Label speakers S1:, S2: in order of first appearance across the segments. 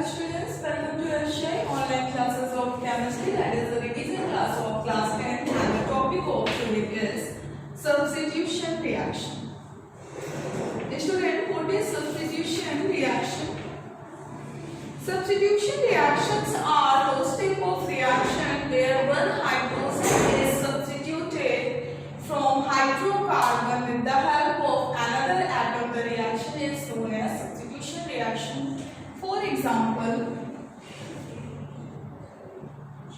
S1: students, welcome to Akshay online classes of chemistry, that is the revision class of class 10, and the topic of today is substitution reaction. Student, what is substitution reaction? Substitution reactions are those type of reaction where one hydrogen is substituted from hydrocarbon with the help of another atom. The reaction is known as substitution reaction. For example,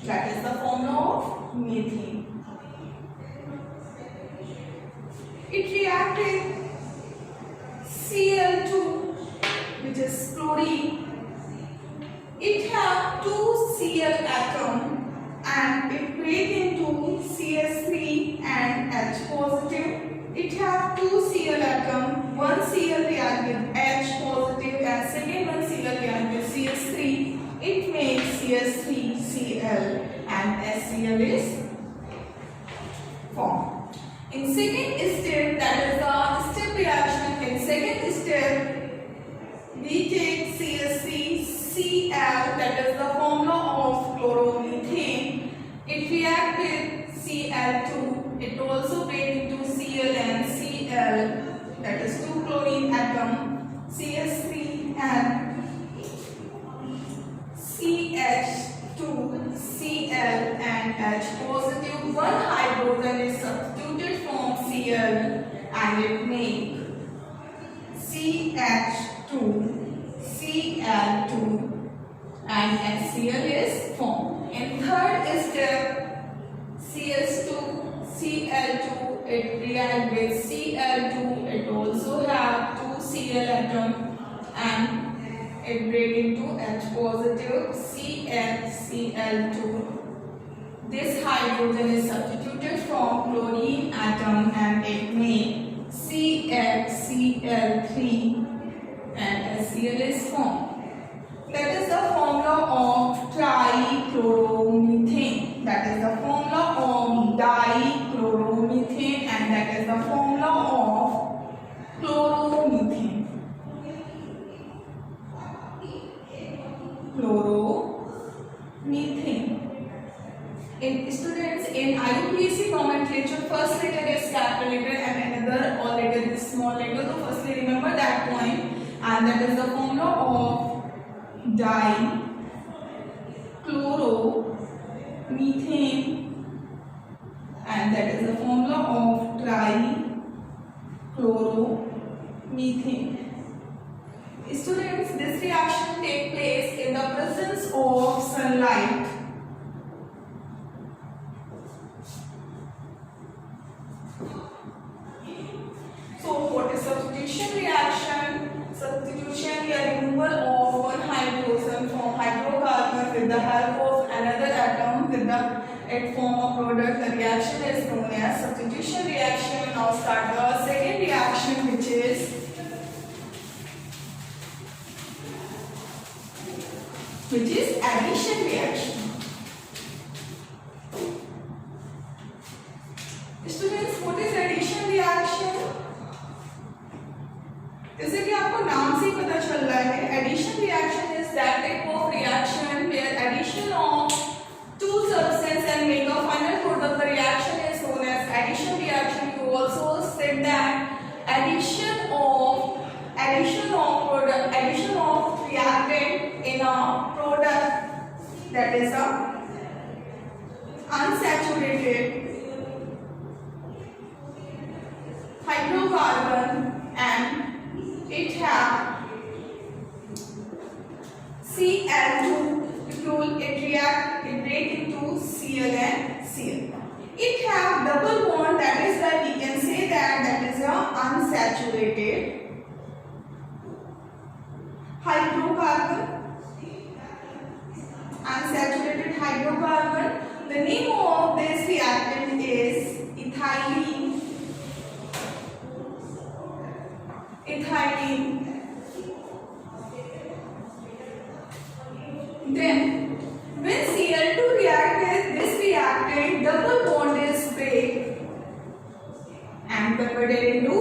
S1: that is the formula of methane. It reacted Cl2, which is chlorine. It has two Cl atom and it breaks into CS3 and H positive. It has two Cl atom, one Cl react with H positive and second one Cl react with CS3. It makes CS3Cl and HCl is formed. In second step, that is the step reaction. In second step, we take CSCCl, that is the formula of chloromethane. It reacts with Cl2. It also breaks into Cl and Cl, that is two chlorine atom, CS3 and CH2, Cl and H positive. One hydrogen is substituted from Cl and it makes CH2, Cl2 and HCl is formed. In third step, CS2, Cl2, it reacts with Cl2. It also have two Cl atom and it breaks into H positive, CnCl2. This hydrogen is substituted from chlorine atom and it makes CnCl3 and HCl is formed. That is the formula of trichloromethane. That is the formula of dichloromethane and that is the formula of chloromethane. Chloromethane. In students, in IUPAC nomenclature, first letter is capital letter and another all letter is small letter. So firstly remember that point, and that is the formula of dichloromethane and that is the formula of trichloromethane. Students, this reaction takes place in the presence of sunlight. So what is substitution reaction? Substitution, the removal of one hydrogen from hydrocarbon with the help of another atom with it form a product. The reaction is known as substitution reaction. Now start the second reaction, which is addition reaction. Students, what is addition reaction? जैसे कि आपको नाम से ही पता चल रहा है, addition reaction is that type of reaction where addition of two substances and make a final product. The reaction is known as addition reaction. You also said that addition of reactant in a product, that is a unsaturated hydrocarbon and it has Cl2, it breaks into Cl and Cl. It has double bond, that is why we can say that is a unsaturated hydrocarbon. Unsaturated hydrocarbon. The name of this reactant is ethylene. Then when Cl2 reacts with this reactant, double bond is break and converted into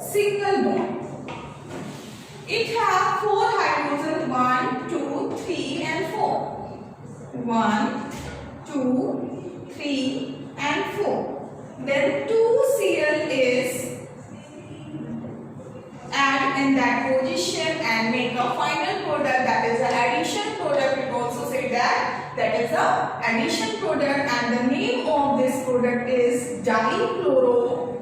S1: single bond. It has four hydrogens, 1, 2, 3 2, 3 and 4. Then 2Cl is add in that position and make a final product, that is the addition product. We also say that is the addition product, and the name of this product is dichloroethane.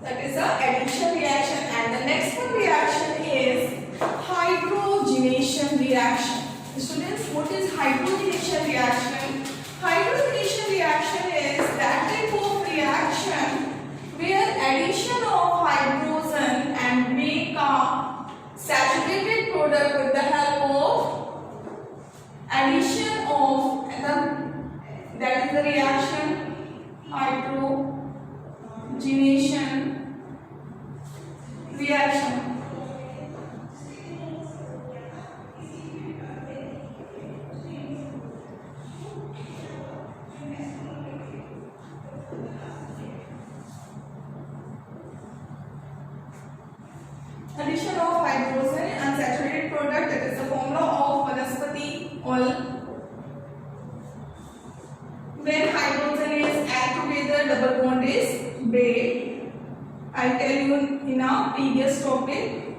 S1: That is the addition reaction, and the next one reaction is hydrogenation reaction. Students, what is hydrogenation reaction? Hydrogenation reaction is that type of reaction where addition of hydrogen and make a saturated product with the help of addition of that is the reaction hydrogenation reaction. Addition of hydrogen and saturated product, that is the formula of vanaspati oil. When hydrogen is added together, double bond is break. I tell you in a previous topic,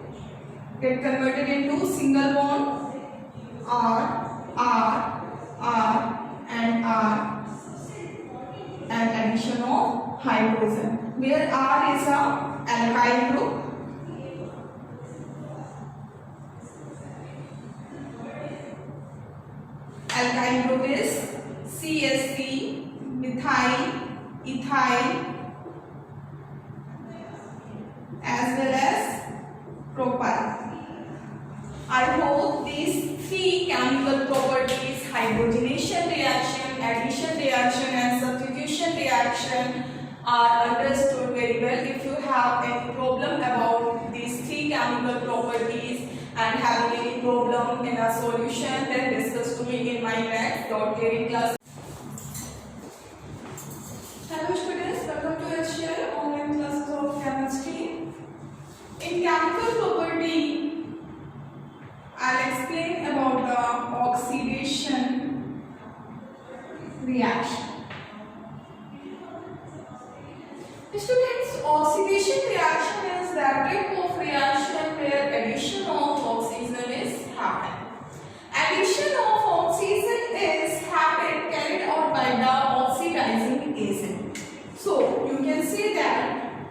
S1: get converted into single bond, R, and addition of hydrogen, where R is a alkyl group. Alkyl group is CSC, methyl, ethyl, as well as propyl. I hope these three chemical properties, hydrogenation reaction, addition reaction and substitution reaction, are understood very well. If you have any problem about these three chemical properties and having any problem in a solution, then discuss to me in my next .theory class. Hello students, welcome to HCL online classes of chemistry. In chemical property, I'll explain about the oxidation reaction. Students, oxidation reaction is that type of reaction where addition of oxygen is happened. Addition of oxygen is carried out by the oxidizing agent. So you can say that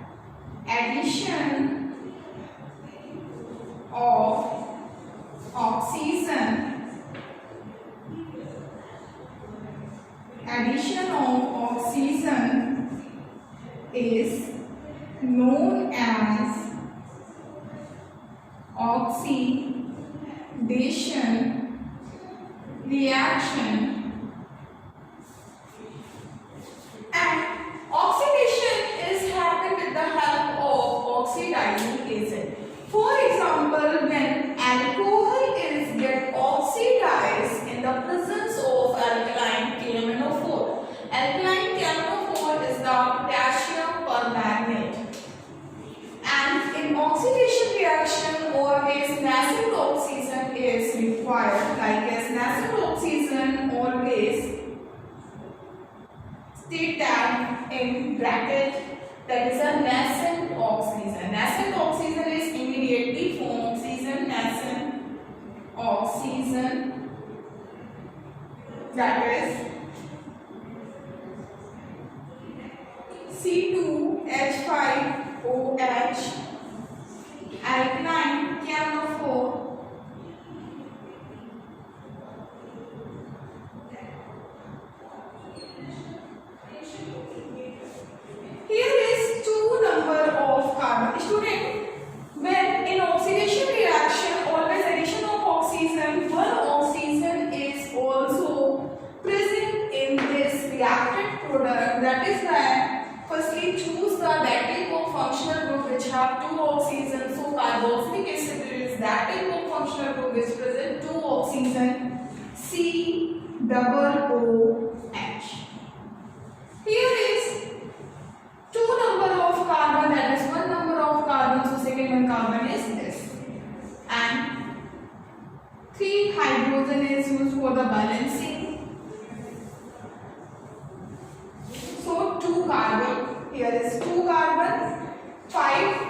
S1: addition of oxygen is known as oxidation reaction, and oxidation is happened with the help of oxidizing agent. For example, when alcohol is get oxidized in the presence of alkaline KMnO4. Alkaline KMnO4 is the potassium permanganate. And in oxidation reaction, always nascent oxygen is required. Like as nascent oxygen, always state that in bracket, that is a nascent oxygen. Nascent oxygen is immediately form oxygen, nascent oxygen, that is C2H5OH, alkaline KMnO4, here is 2 number of carbon. Student, when in oxidation reaction, always addition of oxygen, one oxygen is also present in this reacted product. That is why firstly choose the that type of functional group which have 2 oxygen. So carboxylic acid is that type of functional group which present 2 oxygen, COOH. Here is 2 number of carbon, that is 1 number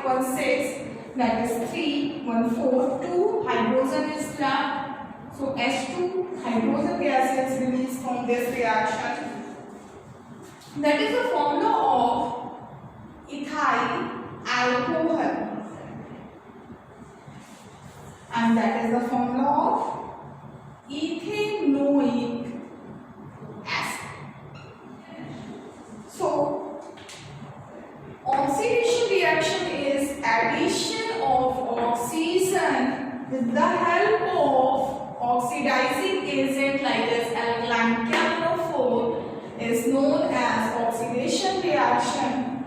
S1: 1 6, that is 3 1 4, 2 hydrogen is left. So H2 hydrogen gas is released from this reaction. That is the formula of ethyl alcohol, and that is the formula of ethanoic acid. So oxidation reaction is addition of oxygen with the help of oxidizing agent like as alkaline CaO4 is known as oxidation reaction.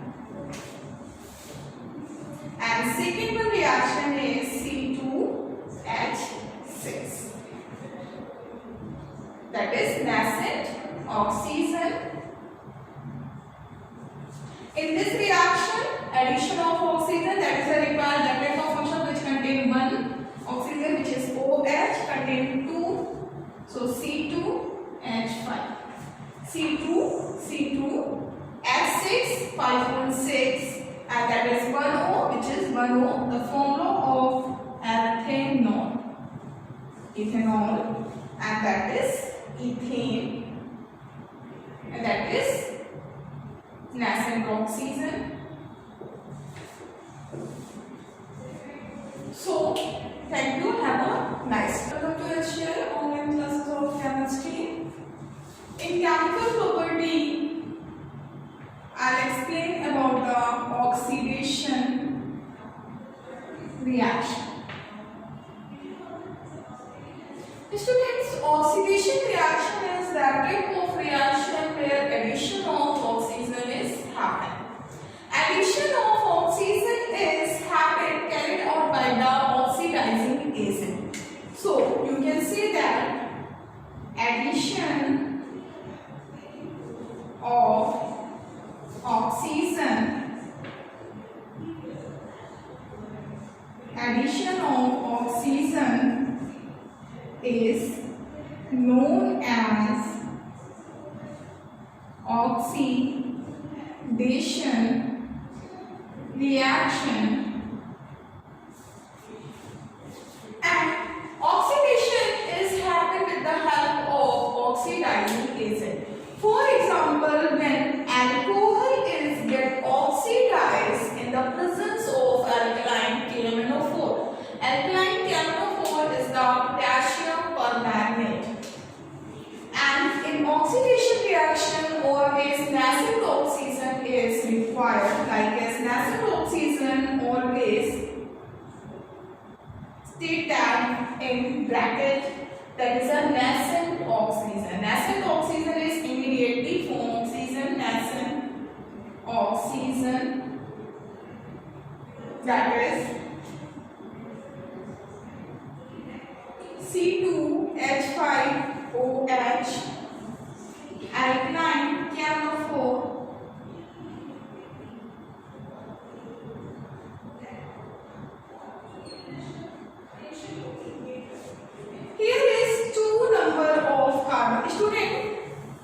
S1: And second one reaction is C2H6, that is nascent oxygen. In this reaction, addition of oxygen, that is a required Lambert function which contain one oxygen, which is OH, contain two, so C2H5, C2H6 516, and that is 1O, which is 1O, the formula of ethanol, and that is ethane, and that is nascent oxygen. So, thank you. Have a nice day. Welcome to HCL online classes of chemistry. In chemical property, I'll explain about the oxidation reaction. Students, oxidation reaction is that type of reaction where addition of oxygen is happening. Addition of oxygen is carried out by the oxidizing agent. So you can say that addition of oxygen is known as oxidation reaction, and oxidation is happened with the help of oxidizing agent. For example, when alcohol is get oxidized in the presence of alkaline KMnO4. Alkaline KMnO4 is the potassium permanganate. And in oxidation reaction, always nascent oxygen is required. Like as nascent oxygen, always state that in bracket, that is a nascent oxygen. Nascent oxygen is immediately form oxygen, nascent oxygen, that is C2H5OH, alkaline KMnO4, here is 2 number of carbon. Student,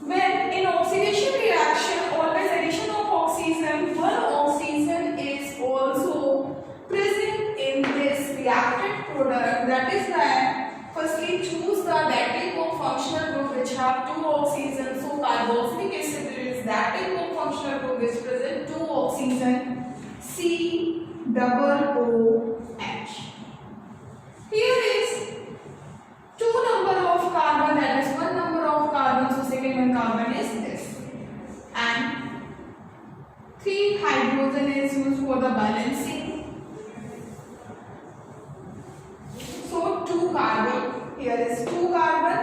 S1: when in oxidation reaction, always addition of oxygen, one oxygen is also present in this reacted product. That is why firstly choose the that type of functional group which have 2 oxygen. So carboxylic acid is that type of functional group which present 2 oxygen, COOH. Here is 2 number of carbon, that is 1 number of carbon, so second one carbon is this, and 3 hydrogen is used for the balancing. So 2 carbon, here is 2 carbon,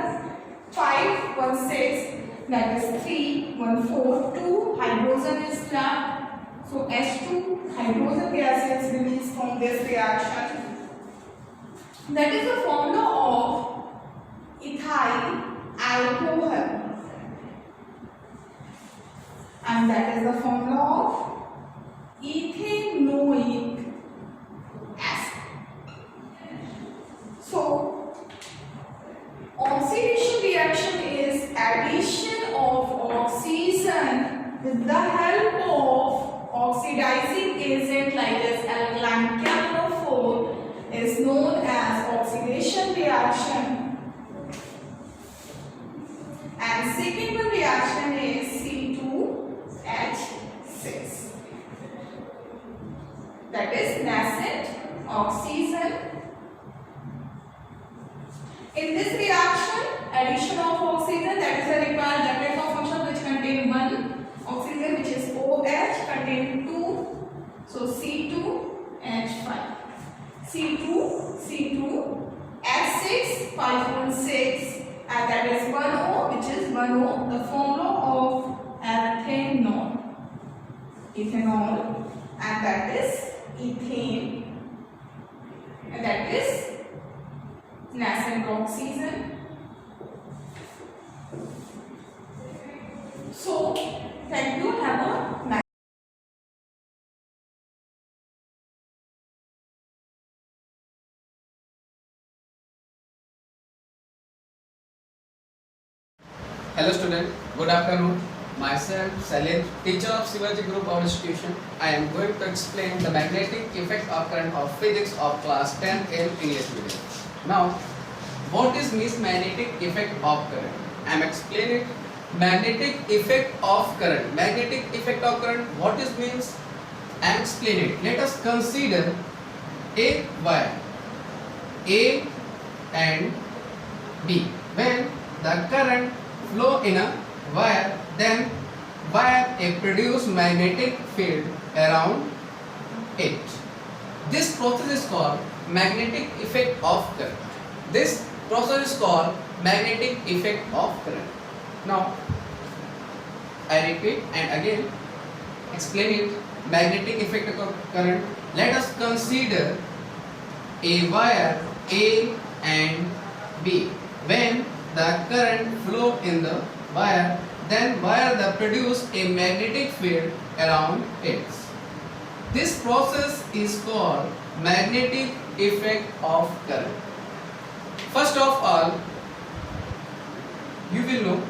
S1: 5 1 6, that is 3 1 4, 2 hydrogen is left. So H2 hydrogen gas is released from this reaction. That is the formula of ethyl alcohol, and that is the formula of ethanoic acid. So oxidation reaction is addition of oxygen with the help of oxidizing agent like as alkaline that is nascent oxygen. In this reaction, addition of oxygen, that is a required Lavalier function which contain one oxygen, which is OH, contain two, so C2H5. C2, H6, 516, and that is 1O, which is 1O, the formula of ethanol. Ethanol, and that is ethane, and that is nascent oxygen. So, thank you. Have a nice
S2: Hello student, good afternoon. Myself Salil, teacher of Shivaji Group of Institution. I am going to explain the magnetic effect of current of physics of class 10 in English medium. Now, what is means magnetic effect of current? I am explaining magnetic effect of current. Magnetic effect of current, what is means? I am explaining. Let us consider a wire A and B. When the current flow in a wire, then wire produce magnetic field around it. This process is called magnetic effect of current. This process is called magnetic effect of current. Now, I repeat and again explain it. Magnetic effect of current. Let us consider a wire A and B. When the current flow in the wire, then wire produce a magnetic field around it. This process is called magnetic effect of current. First of all, you will know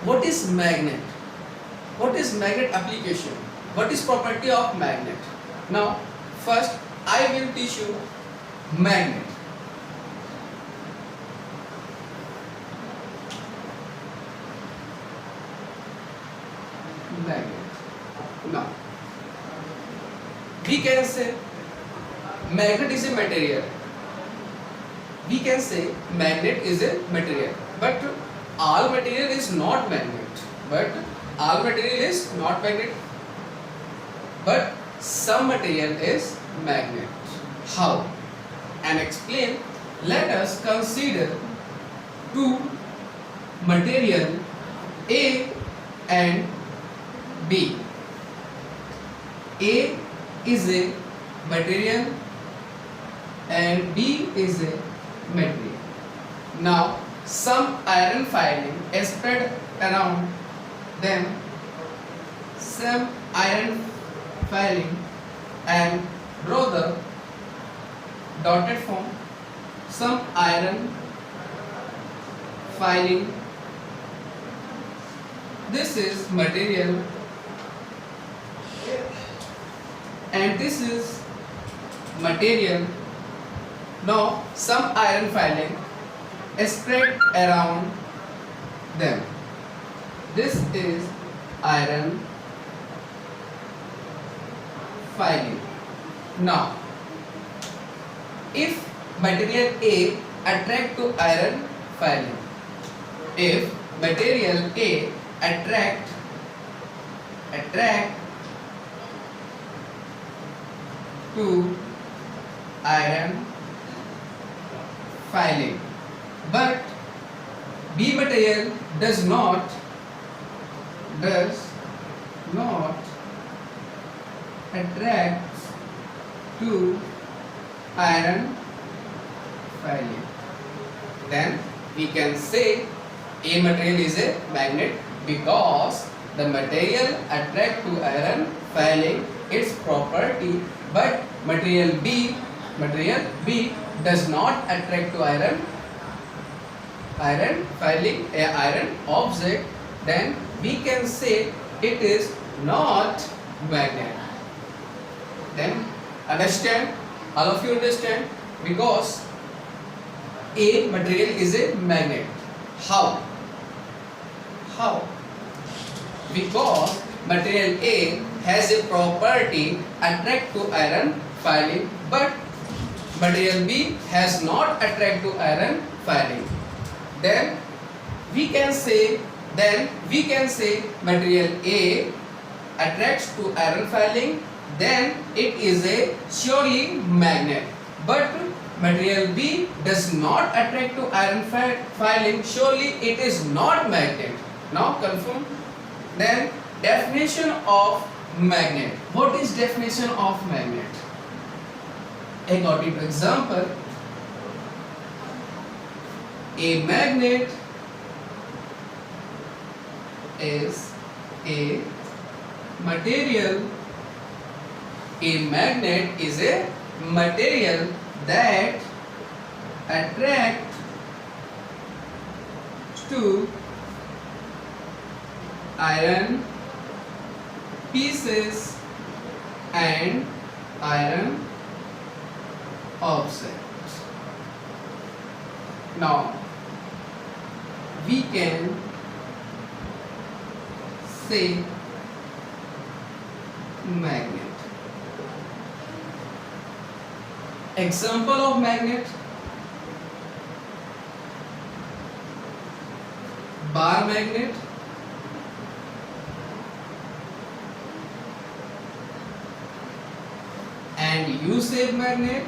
S2: what is magnet, what is magnet application, what is property of magnet. Now, first I will teach you magnet. Now, we can say magnet is a material. We can say magnet is a material, but all material is not magnet. But all material is not magnet. But some material is magnet. How? And explain. Let us consider two material A and B. A is a material and B is a material. Now, some iron filing is spread around them. Some iron filing and draw the dotted form. Some iron filing. This is material and this is material. Now, some iron filing is spread around them. This is iron filing. Now, if material A attract to iron filing, if material A attract to iron filing, but B material does not attract to iron filing, then we can say A material is a magnet because the material attract to iron filing its property, but material B does not attract to iron filing, a iron object, then we can say it is not magnet. Then understand, all of you understand, because A material is a magnet. How? Because material A has a property attract to iron filing, but material B has not attract to iron filing. Then we can say material A attracts to iron filing, then it is a surely magnet. But material B does not attract to iron filing, surely it is not magnet. Now confirm. Then definition of magnet. What is definition of magnet? According to example, a magnet is a material. A magnet is a material that attracts to iron pieces and iron objects. Now we can say magnet. Example of magnet: bar magnet, and U-shaped magnet,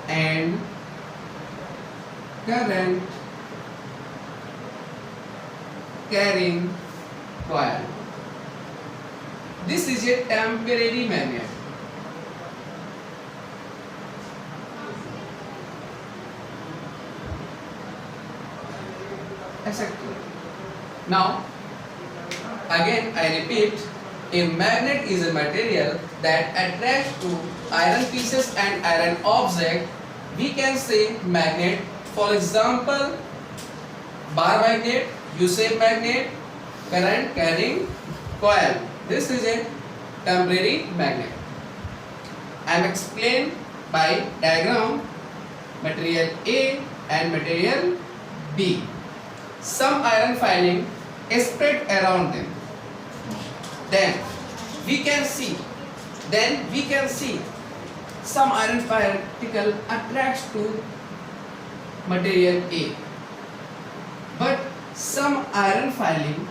S2: and current carrying coil. This is a temporary magnet. Exactly. Now, again I repeat, a magnet is a material that attracts to iron pieces and iron object. We can say magnet. For example, bar magnet, U-shaped magnet, current carrying coil. This is a temporary magnet. I am explained by diagram material A and material B. Some iron filing is spread around them. Then we can see some iron particle attracts to material A, but some iron filing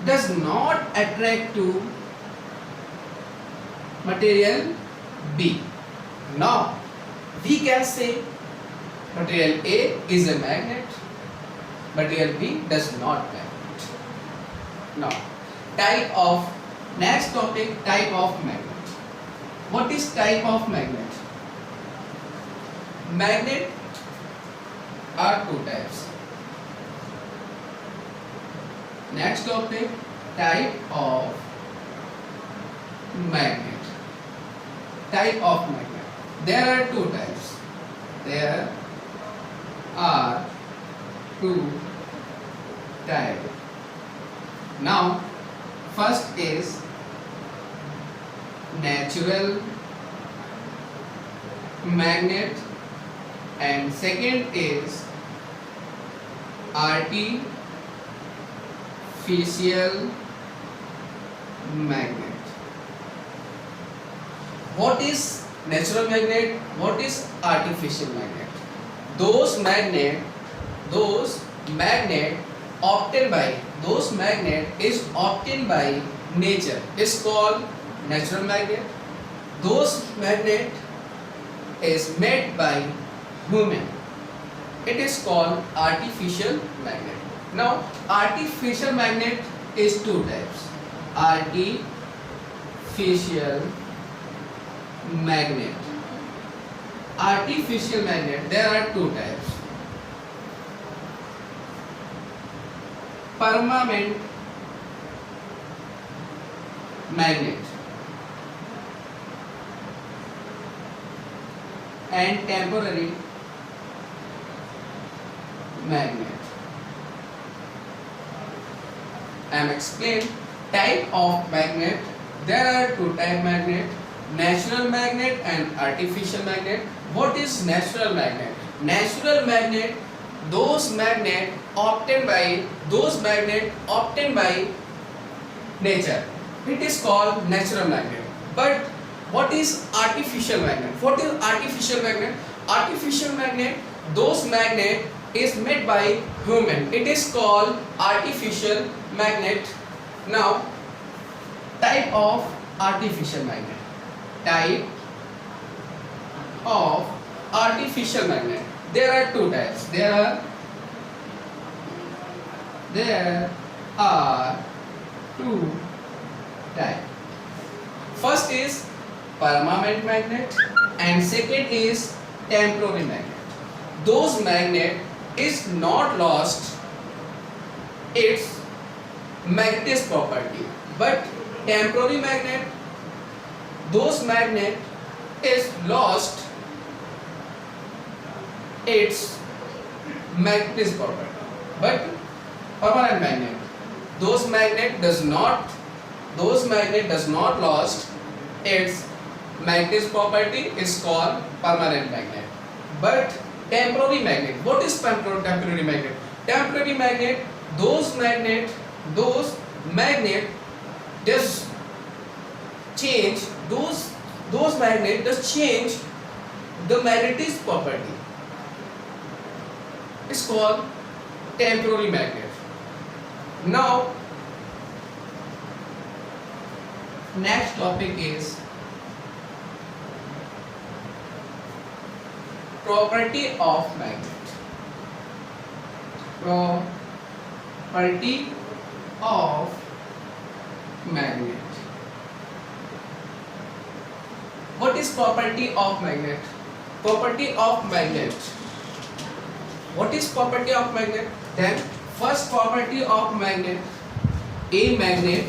S2: does not attract to material B. Now we can say material A is a magnet, material B does not magnet. Now next topic, type of magnet. What is type of magnet? Magnet are two types. Next topic, type of magnet. Type of magnet. There are two types. There are two types. Now, first is natural magnet and second is artificial magnet. What is natural magnet? What is artificial magnet? Those magnet is obtained by nature is called natural magnet. Those magnet is made by human, it is called artificial magnet. Now artificial magnet is two types. Artificial magnet. Artificial magnet, there are two types. Permanent magnet and temporary magnet. I am explain type of magnet. There are two type magnet, natural magnet and artificial magnet. What is natural magnet? Natural magnet, those magnet obtained by those magnet obtained by nature. It is called natural magnet. But what is artificial magnet? What is artificial magnet? Artificial magnet, those magnet is made by human. It is called artificial magnet. Now, type of artificial magnet. Type of artificial magnet. There are two types. There are two types. First is permanent magnet and second is temporary magnet. Those magnet is not lost its magnetic property, but temporary magnet, those magnet is lost its magnetic property, but permanent magnet, those magnet does not lost its magnetic property is called permanent magnet. But temporary magnet, what is temporary magnet? Temporary magnet, those magnet does change, those magnet does change the magnetic property. It's called temporary magnet. Now, next topic is property of magnet. Property of magnet. What is property of magnet? Property of magnet. What is property of magnet? Then first property of magnet, a magnet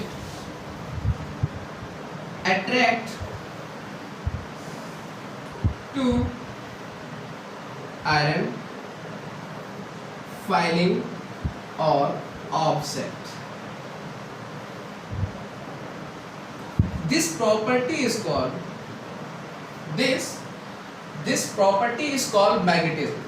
S2: attract to iron filling or object. This property is called this property is called magnetism.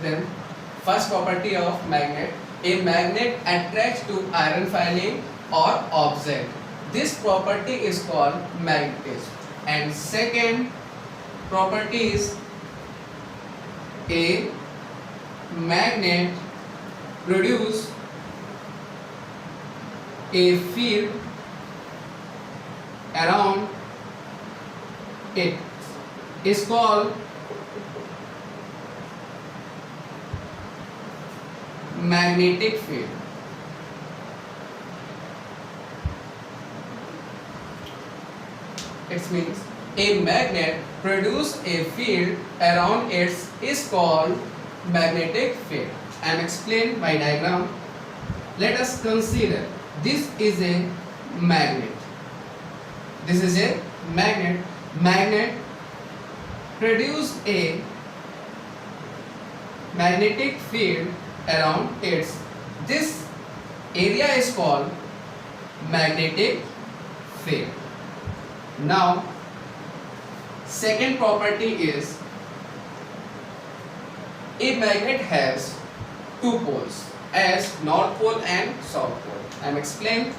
S2: Then first property of magnet, a magnet attracts to iron filling or object. This property is called magnetism. And second property is a magnet produce a field around it is called magnetic field. It means a magnet produce a field around it is called magnetic field. I am explained by diagram. Let us consider this is a magnet. This is a magnet. Magnet produce a magnetic field around it. This area is called magnetic field. Now, second property is a magnet has two poles as north pole and south pole. I am explained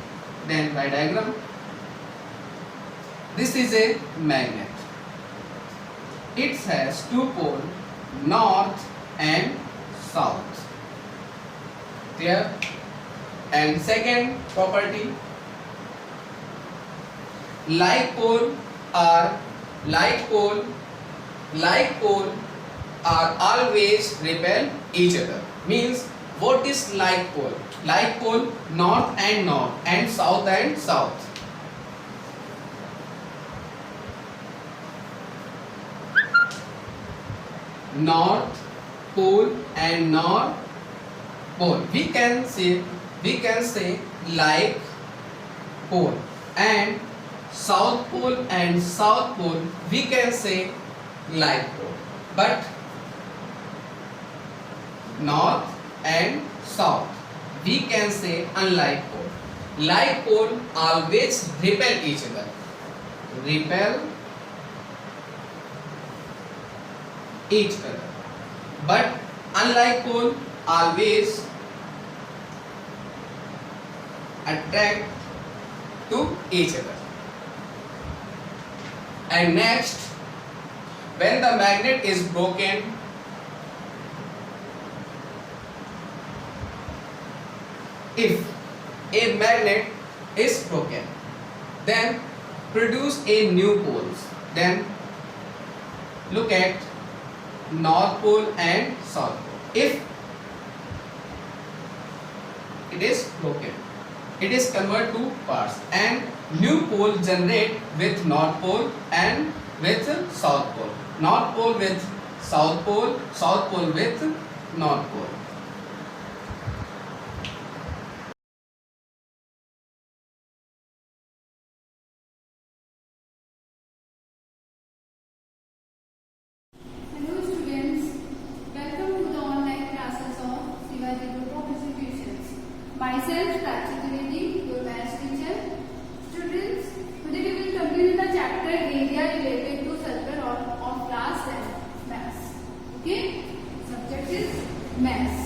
S2: then by diagram. This is a magnet. It has two poles, north and south. Clear? And second property, like pole are always repel each other. Means what is like pole? Like pole, north and south and south. North pole and north pole. We can say like pole, and south pole and south pole we can say like pole. But north and south we can say unlike pole. Like pole always repel each other. Repel each other. But unlike pole always attract to each other. And next, when the magnet is broken, if a magnet is broken, then produce a new poles. Then look at north pole and south pole. If it is broken, it is converted to parts and new pole generate with north pole and with south pole. North pole with south pole, south pole with north pole.
S3: Hello students, welcome to the online classes of Shivaji Group of Institutions. Myself Prachi Trivedi, your maths teacher. Students, today we will complete the chapter area related to circle of class 10 maths. Okay? Subject is maths.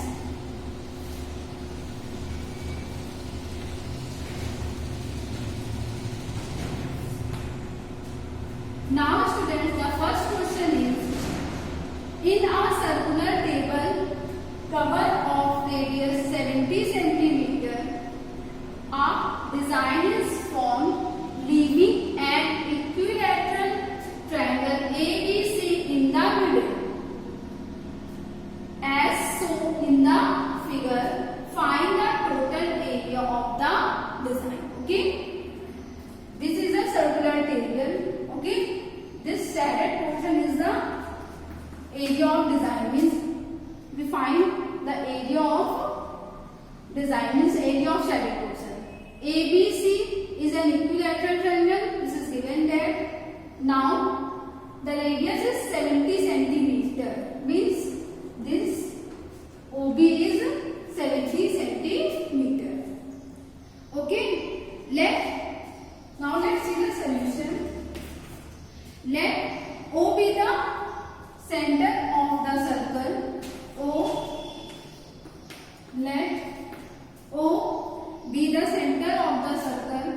S3: Now students, the first question is, in a circular table cover of radius 70 centimeter, a design is formed leaving an equilateral triangle ABC in the middle. As shown in the figure, find the total area of the design. Okay? This is a circular table. Okay? This shaded portion is the area of design, means we find the area of design, means area of shaded portion. ABC is an equilateral triangle. This is given there. Now the radius is 70 centimeter, means this OB is 70 centimeter. Okay, let's see the solution. Let O be the center of the circle. Let O be the center of the circle.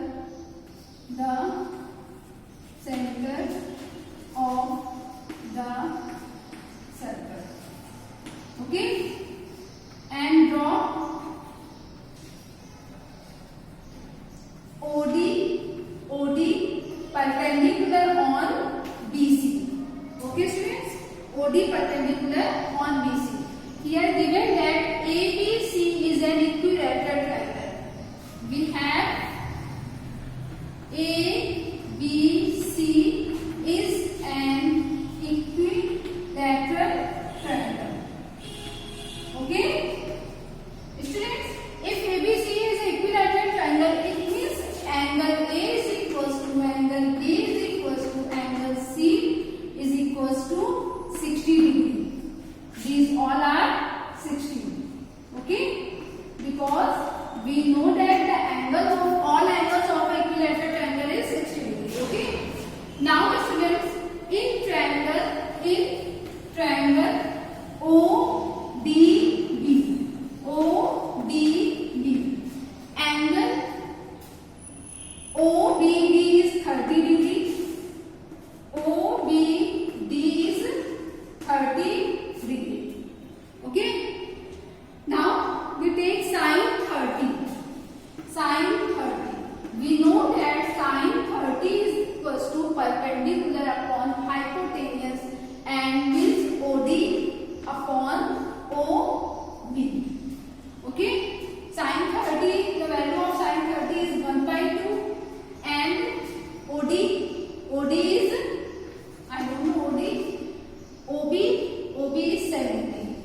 S3: The center of the circle. Okay? And draw OD perpendicular on BC. Okay students? OD perpendicular on BC. Here given that ABC is an equilateral triangle. We have ABC is an equilateral triangle. Okay? Students, if ABC is an equilateral triangle, it means angle A is equals to angle B is equals to angle C is equals to 60 degree. These all are 60. Okay? Because we know that the angle of all angles of equilateral triangle is 60 degree. Okay? Now students, in triangle ODB, angle OBD is 30 degree. OBD is 30 degree. Okay? Now we take sine 30. Sine 30. We know that sine 30 is equals to perpendicular upon hypotenuse and means OD upon OB. Okay? Sine 30, the value of sine 30 is 1 by 2 and OD is, I don't know OB is 70.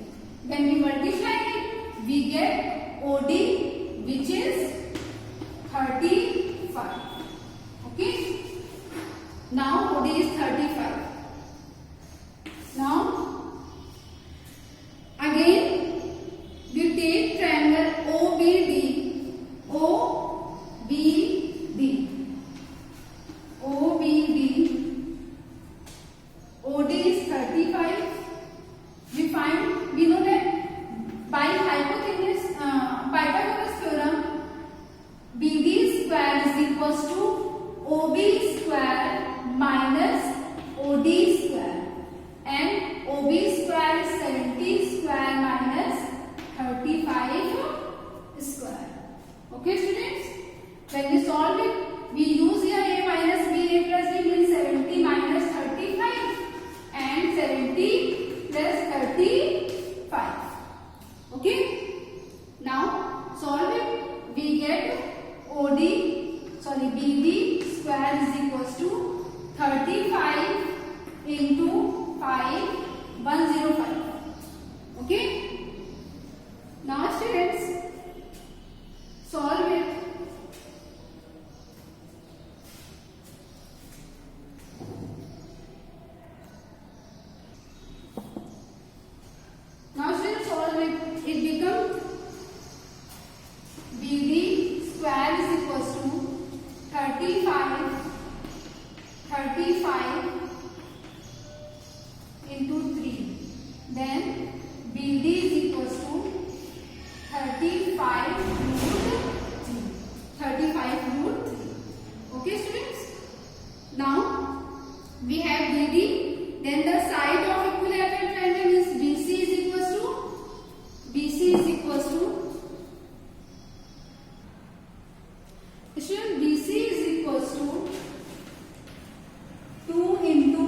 S3: When we multiply it, we get OD which is 35. Okay? Now OD is 35. Now BD, OBD, OD is 35. We know that by Pythagoras theorem, BD square is equals to OB square minus OD square, and OB square is 70 square minus 35 square. Okay, students? When we solve it, we use here a minus b, a plus b means 70 minus 35 and 70 plus 35. Okay? Now solve it. We get BD square is equals to 35 into 5, 105. Okay? Now students, solve it. Now students, solve it. It becomes BD square is equals to 35 into 3. Then BD is equals to 35 root 3. Okay, students? Now we have BD. Then the side of equilateral triangle is BC is equals to student, BC is equals to 2 into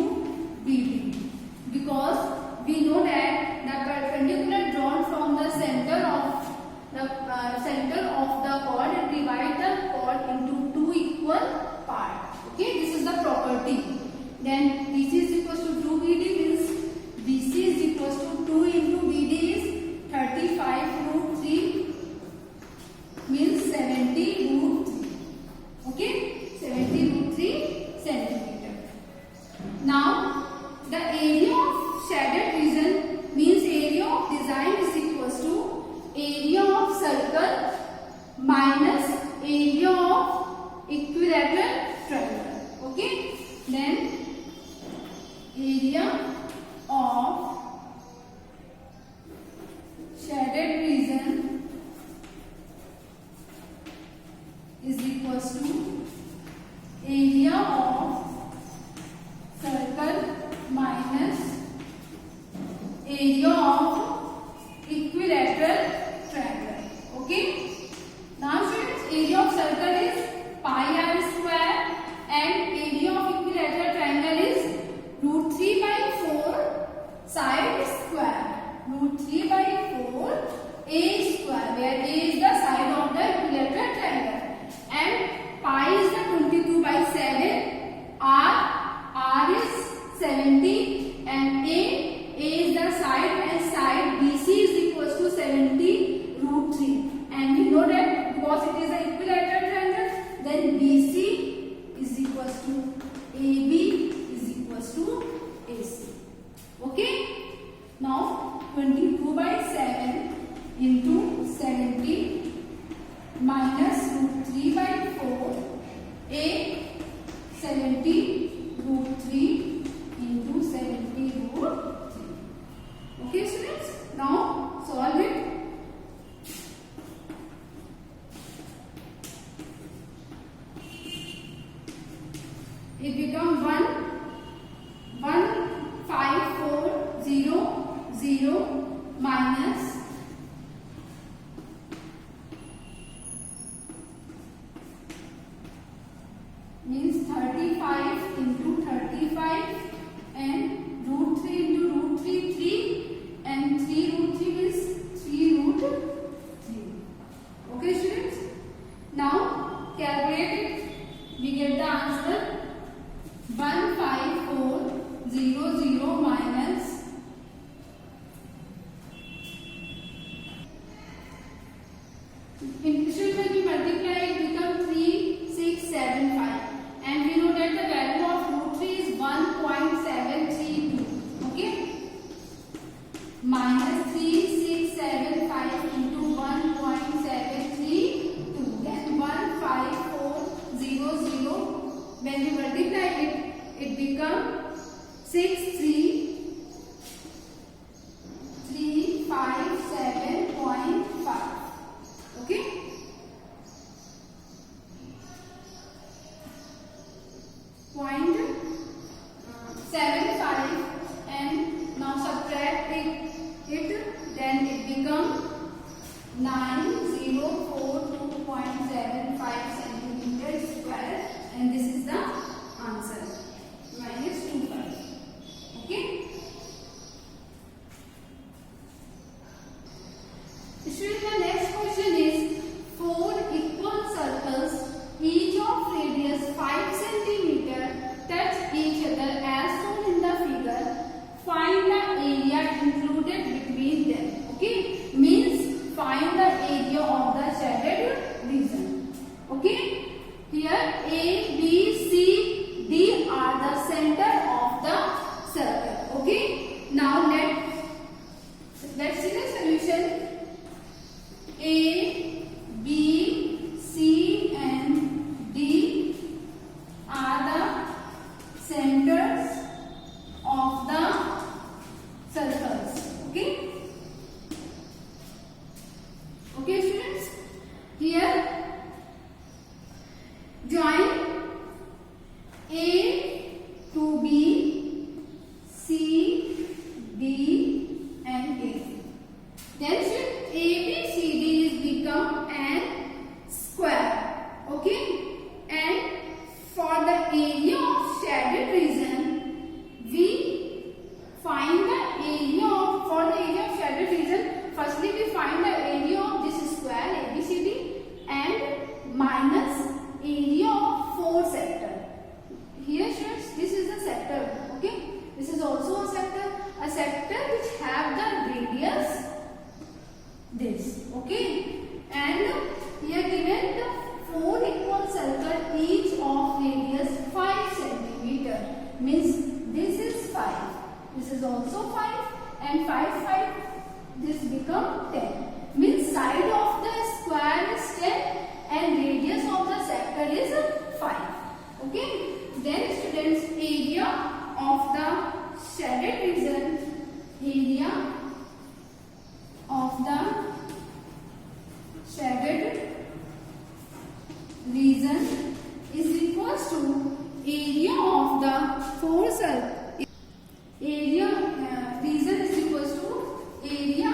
S3: BD, because we know that the perpendicular drawn from the center of the chord and divide the chord into 2 equal parts. Okay, this is the property. Then BC is equals to 2 BD means BC is equals to 2 into BD is 35 root 3 means 70 root 3. Okay, 70 root 3 centimeter. Now the area of shaded region means area of design is equals to area of circle minus area of equilateral triangle. Okay, then area of shaded region is equals to area of circle minus area of equilateral triangle. Okay, now students, area of circle is pi r square and area of equilateral triangle is root 3 by 4 side square, root 3 by 4 a square, where a is the side of the equilateral triangle, and pi is the 22 by 7, r is 70, and a is the side, and side BC is equals to 70 root 3, and we know that because it is an equilateral triangle, then BC is equals to AB is equals to AC. Okay, now 22 by 7 into 70 minus root 3 by 4, a 70 root 3 into 70 root 3. Okay, students? Now solve it. It becomes 15400 minus means 35 into 35 and root 3 into root 3 3 and 3 root 3 means 3 root 3. Okay, students? Now calculate it. We get the answer 15400 minus when we multiply it become 3675, and we know that the value of root 3 is 1.732. Okay, minus 3675 into 1.732, then 154 it become 6357.5. Okay. Point 75, and now subtract it, then it become 9042.75 centimeter square, and this is the answer, minus 25. Okay. Students, the next question is 4 equal circles, each of radius 5 centimeter, touch each other as shown in the figure. Find the area included between them. Okay, means find the area of the shaded region. Okay, here A, B, C, D are the center of the circle. Okay, now let's see the solution. A, B, C and D are the centers of the circles. Okay. Okay, students. Here, join A to B, C, D and A. Then ABCD is become an square. Okay, and for the area of shaded region, we find the area of, for the area of shaded region, firstly we find the area of this square ABCD and minus area of 4 sector. Here students, this is the sector. Okay, this is also a sector which have the radius this. Okay, and here given the 4 equal circle, each of radius 5 centimeter, means this is 5, this is also 5, and 5 this become 10, means side of the square is 10 and radius of the sector is 5. Okay, then students, area of the shaded region, area of the shaded region is equals to area of the 4 circle. Area region is equals to area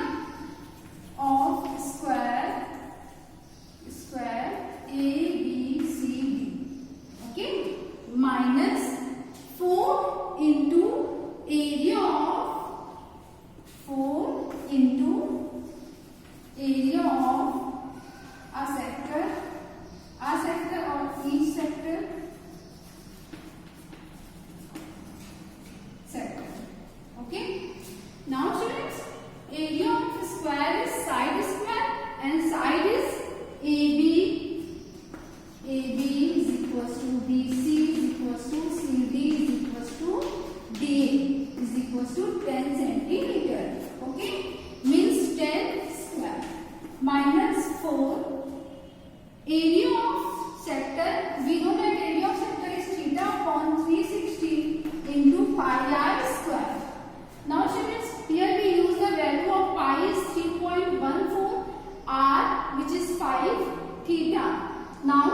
S3: of square ABCD. Okay, minus 4 into area of 4 into area of a sector or each sector. Okay, now students, area of square is side square and side is AB is equals to BC is equals to CD is equals to DA is equals to 10 centimeter. Okay, means 10 square minus 4 area of sector. We know that area of sector is theta upon 360 into pi r square. Now students, here we use the value of pi is 3.14, r which is 5, theta. Now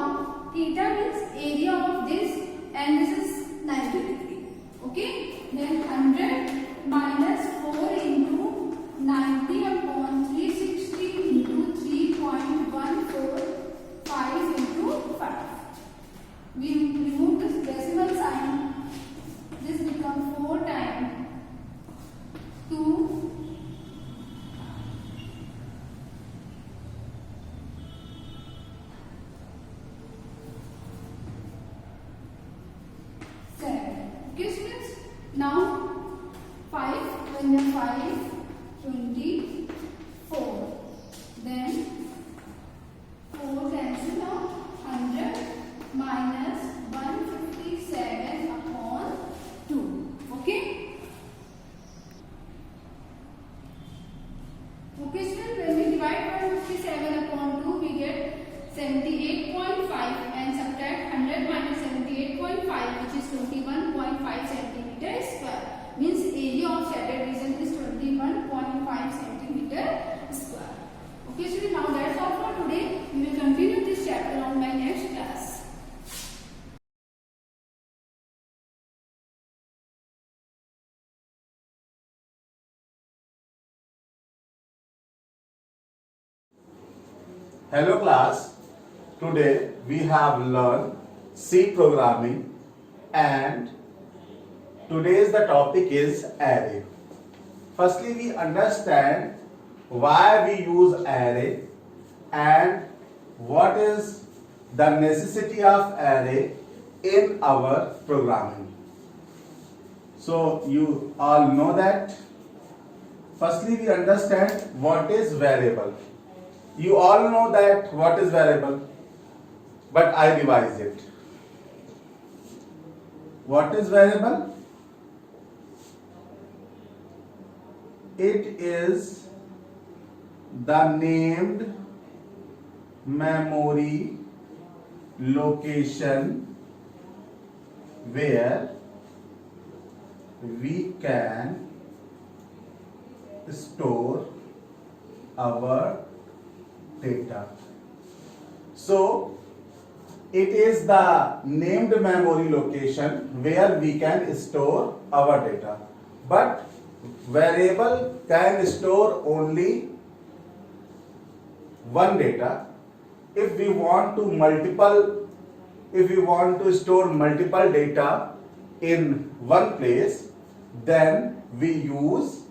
S3: theta means area of this and this is 90 degree. Okay, then 100 minus 4 into 90 upon 360 into 3.14, 5 into 5. We remove this decimal sign. This becomes 4 times 2 4
S4: Hello class, today we have learned C programming and today's the topic is array. Firstly we understand why we use array and what is the necessity of array in our programming. So you all know that. Firstly we understand what is variable. You all know that what is variable, but I revise it. What is variable? It is the named memory location where we can store our data. So it is the named memory location where we can store our data, but variable can store only one data. If we want to store multiple data in one place, then we use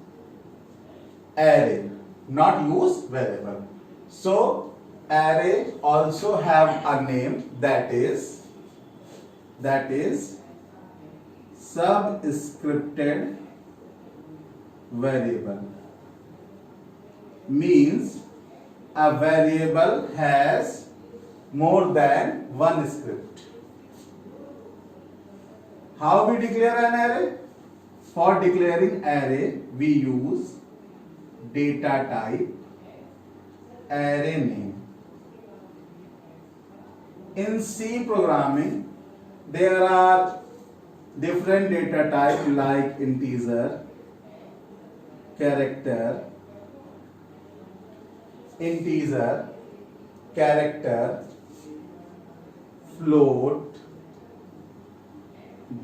S4: array, not use variable. So array also have a name, that is subscripted variable. Means a variable has more than one script. How we declare an array? For declaring array we use data type array name. In C programming there are different data types like integer, character, float,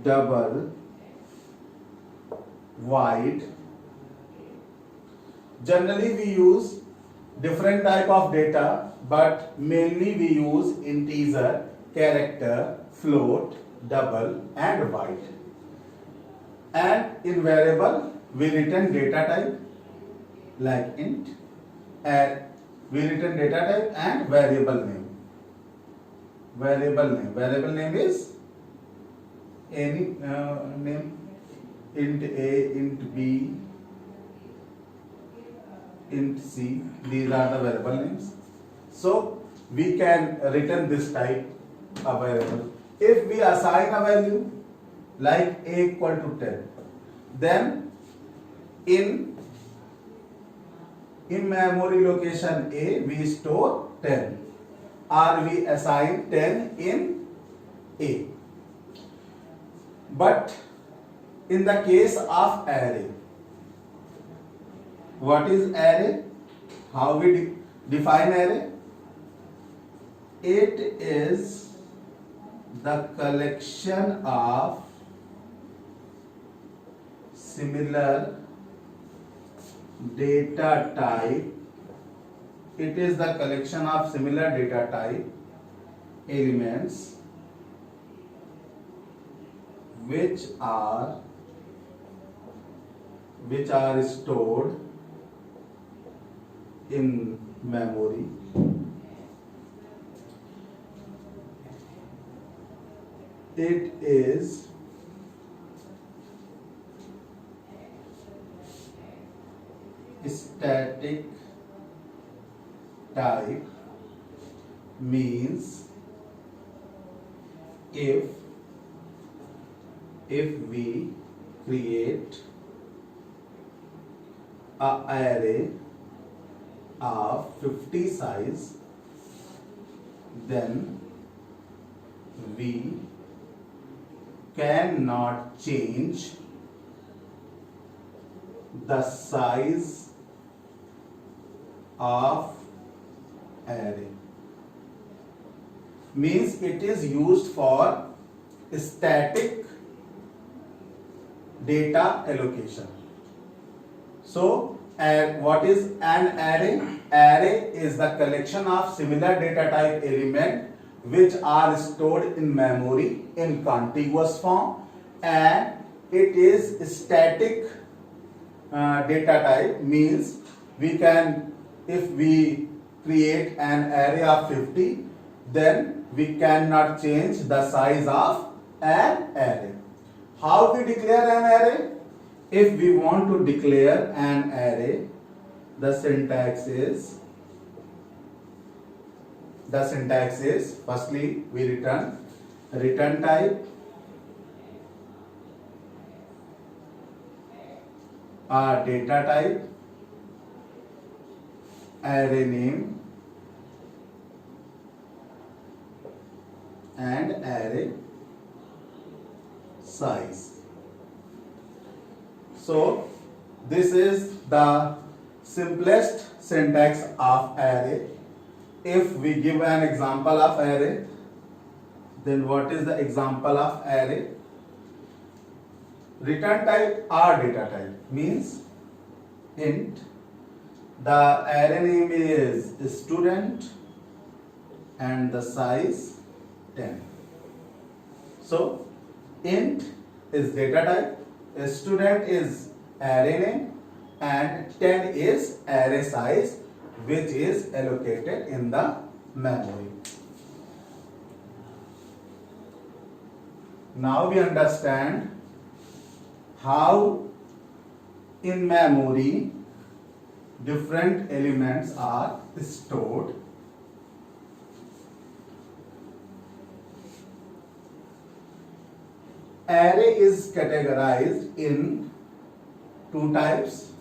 S4: double, wide. Generally we use different type of data, but mainly we use integer, character, float, double and wide. And in variable we written data type like int, and we written data type and variable name. Variable name is any name, int A, int B, int C. These are the variable names. So we can return this type of variable. If we assign a value like A equal to 10, then in memory location A we store 10, or we assign 10 in A. But in the case of array, what is array? How we define array? It is the collection of similar data type. It is the collection of similar data type elements which are stored in memory. It is static type, means if we create an array of 50 size, then we cannot change the size of array. Means it is used for static data allocation. So And what is an array? Array is the collection of similar data type element which are stored in memory in contiguous form, and it is static data type. Means we can, if we create an array of 50, then we cannot change the size of an array. How we declare an array? If we want to declare an array, the syntax is firstly we return type data type, array name, and array size. So this is the simplest syntax of array. If we give an example of array, then what is the example of array? Return type or data type means int. The array name is student and the size 10. So int is data type, student is array name, and 10 is array size, which is allocated in the memory. Now we understand how in memory different elements are stored. Array is categorized in two types.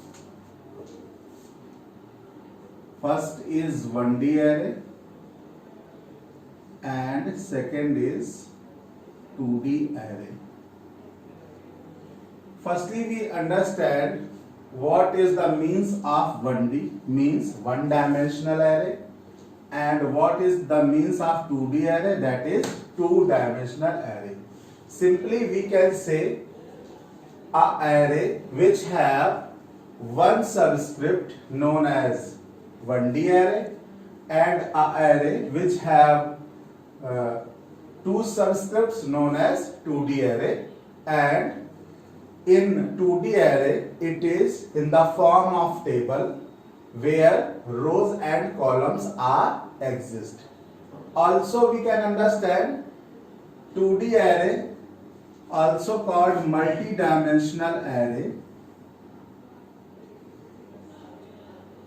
S4: First is 1D array and second is 2D array. Firstly, we understand what is the means of 1D, means one dimensional array, and what is the means of 2D array, that is two dimensional array. Simply we can say a array which have one subscript known as 1D array and a array which have two subscripts known as 2D array, and in 2D array it is in the form of table where rows and columns are exist. Also we can understand 2D array also called multi-dimensional array,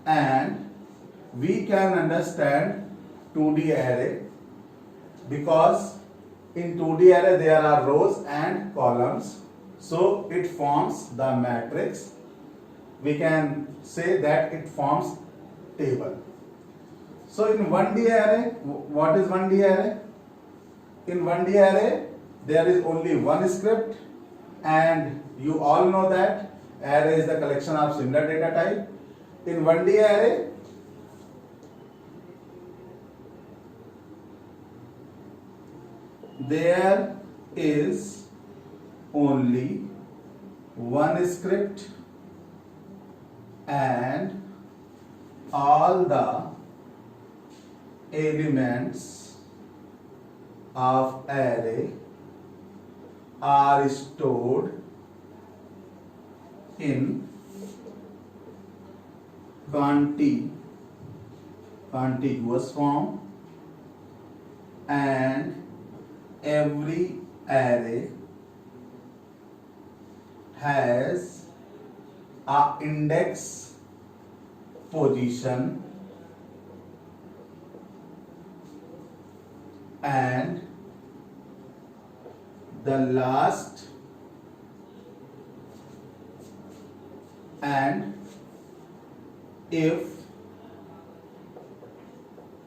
S4: and we can understand 2D array because in 2D array there are rows and columns, so it forms the matrix. We can say that it forms table. So in 1D array, what is 1D array? In 1D array there is only one script, and you all know that array is the collection of similar data type. In 1D array there is only one script and all the elements of array are stored in contiguous form, and every array has a index position and the last and if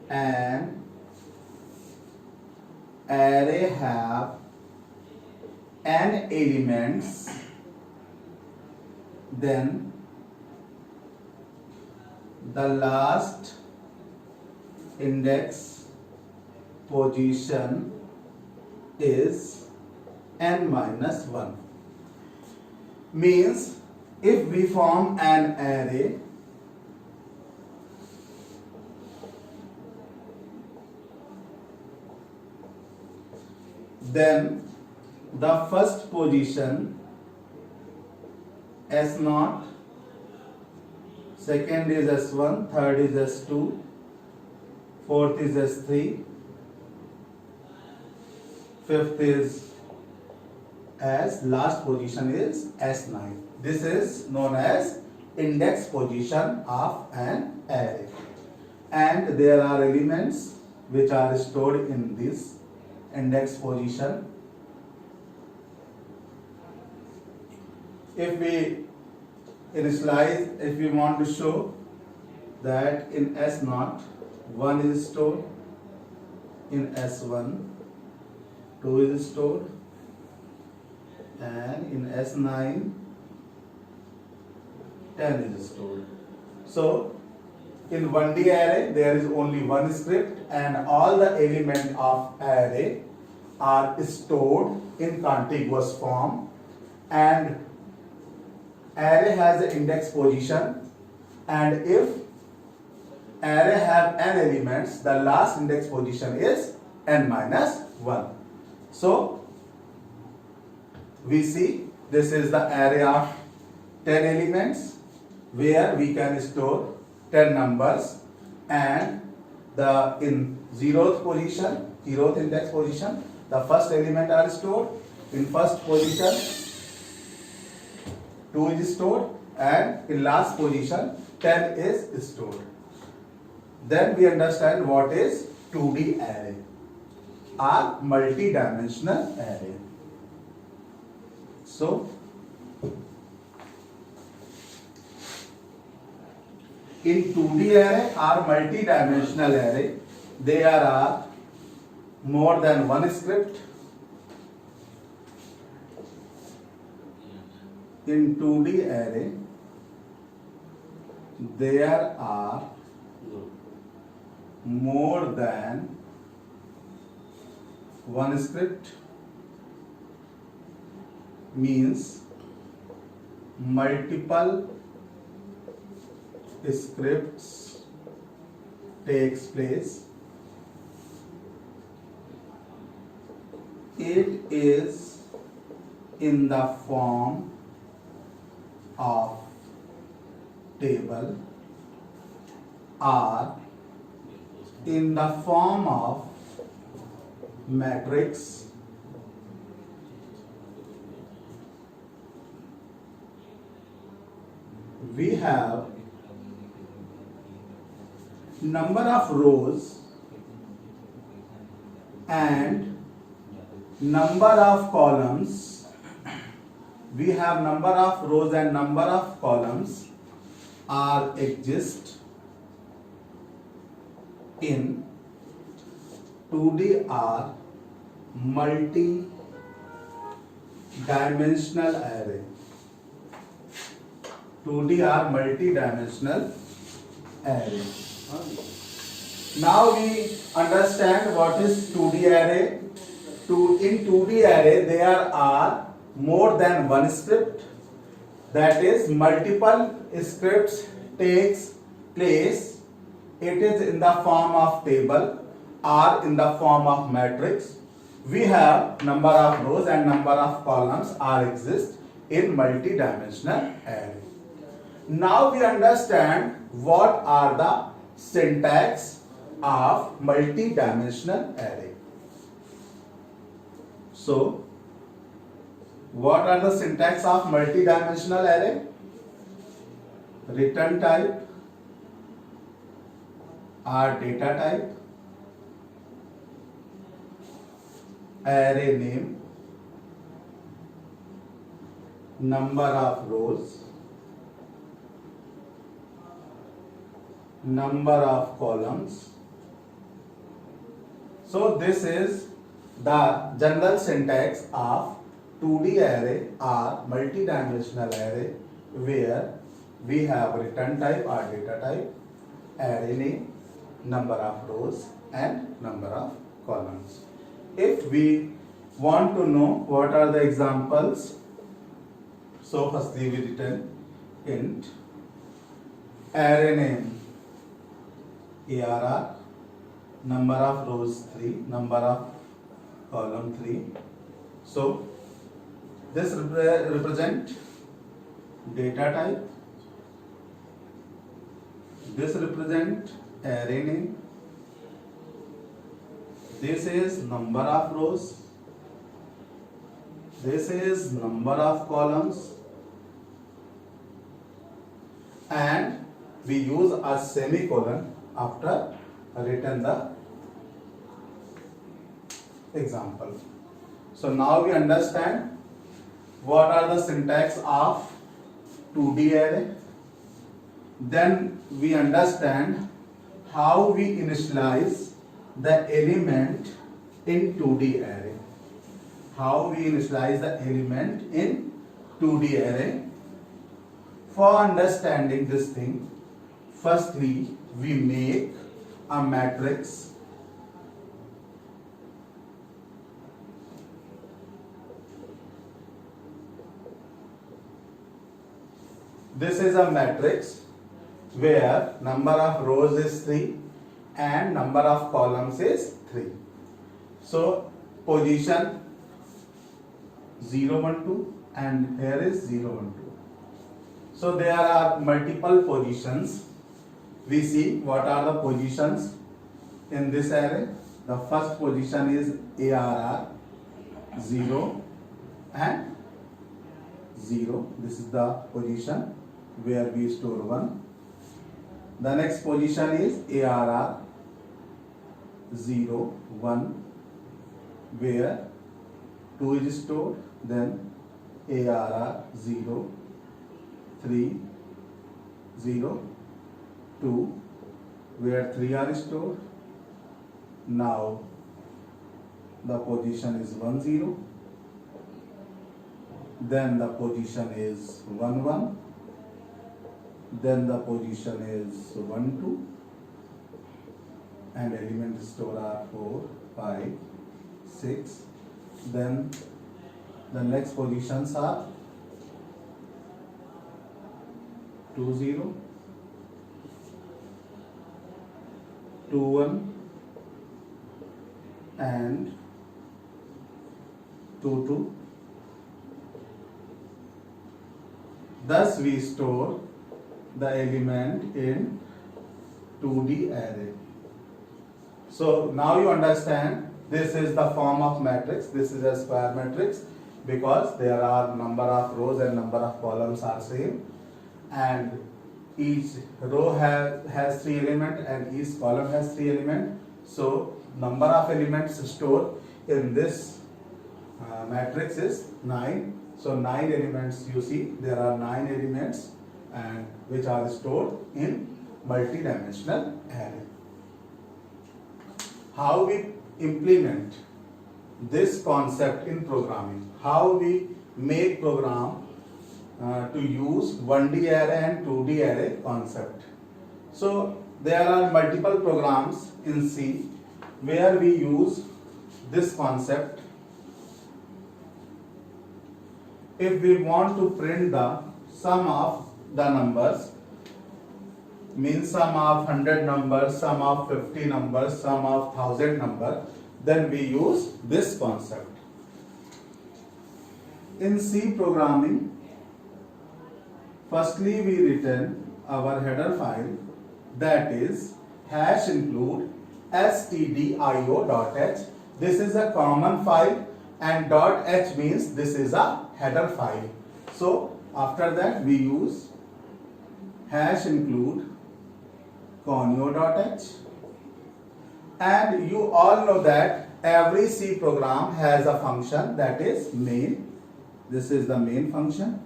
S4: an array have n elements, then the last index position is n minus 1. Means if we form an array then the first position S0, second is S1, third is S2, fourth is S3, fifth is S, last position is S9. This is known as index position of an array. And there are elements which are stored in this index position. If we initialize, if we want to show that in S0, 1 is stored, in S1, 2 is stored, and in S9, 10 is stored. So, in 1D array, there is only one script and all the elements of array are stored in contiguous form, and array has an index position, and if array have n elements, the last index position is n minus 1. So, we see this is the array of 10 elements where we can store 10 numbers, and the in zeroth position, zeroth index position, the first element are stored. In first position 2 is stored, and in last position 10 is stored. Then we understand what is 2D array or multi-dimensional array. So, in 2D array or multi-dimensional array, there are more than one script. In 2D array, there are more than one script, means multiple scripts takes place. It is in the form of table or in the form of matrix. We have number of rows and number of columns. We have number of rows and number of columns are exist in 2D or multi-dimensional array. 2D or multi-dimensional array. Now we understand what is 2D array. In 2D array there are more than one script, that is multiple scripts takes place. It is in the form of table or in the form of matrix. We have number of rows and number of columns are exist in multi-dimensional array. Now we understand what are the syntax of multi-dimensional array. So, what are the syntax of multi-dimensional array? Return type or data type, array name, number of rows, number of columns. So this is the general syntax of 2D array or multi-dimensional array, where we have return type or data type, array name, number of rows and number of columns. If we want to know what are the examples, so firstly we return int array name ARR, number of rows 3, number of column 3. So this represent data type, this represent array name, this is number of rows, this is number of columns, and we use a semicolon after written the example. So now we understand what are the syntax of 2D array. Then we understand how we initialize the element in 2D array. How we initialize the element in 2D array. For understanding this thing, firstly we make a matrix. This is a matrix where number of rows is 3 and number of columns is 3. So position 0, 1, 2 and here is 0, 1, 2. So there are multiple positions. We see what are the positions in this array. The first position is ARR 0 and 0. This is the position where we store 1. The next position is ARR 0, 1 where 2 is stored. Then ARR 0, 3, 0, 2 where 3 are stored. Now the position is 1, 0. Then the position is 1, 1. Then the position is 1, 2 and element store are 4, 5, 6. Then the next positions are 2, 0, 2, 1 and 2, 2. Thus we store the element in 2D array. So now you understand this is the form of matrix. This is a square matrix because there are number of rows and number of columns are same, and each row has 3 elements and each column has 3 elements. So number of elements stored in this matrix is 9. So 9 elements, you see there are 9 elements and which are stored in multi-dimensional array. How we implement this concept in programming? How we make program to use 1D array and 2D array concept? So there are multiple programs in C where we use this concept. If we want to print the sum of the numbers, means sum of 100 numbers, sum of 50 numbers, sum of 1000 numbers, then we use this concept. In C programming, firstly we return our header file, that is hash include stdio.h. This is a common file and .h means this is a header file. So after that we use hash include conio.h, and you all know that every C program has a function, that is main. This is the main function.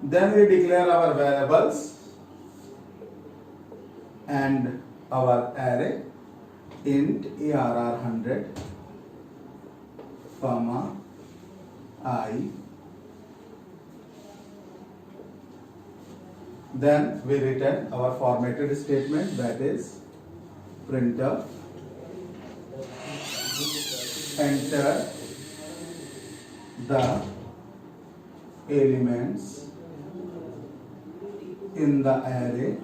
S4: Then we declare our variables and our array int arr 100 comma I. Then we return our formatted statement, that is printf enter the elements in the array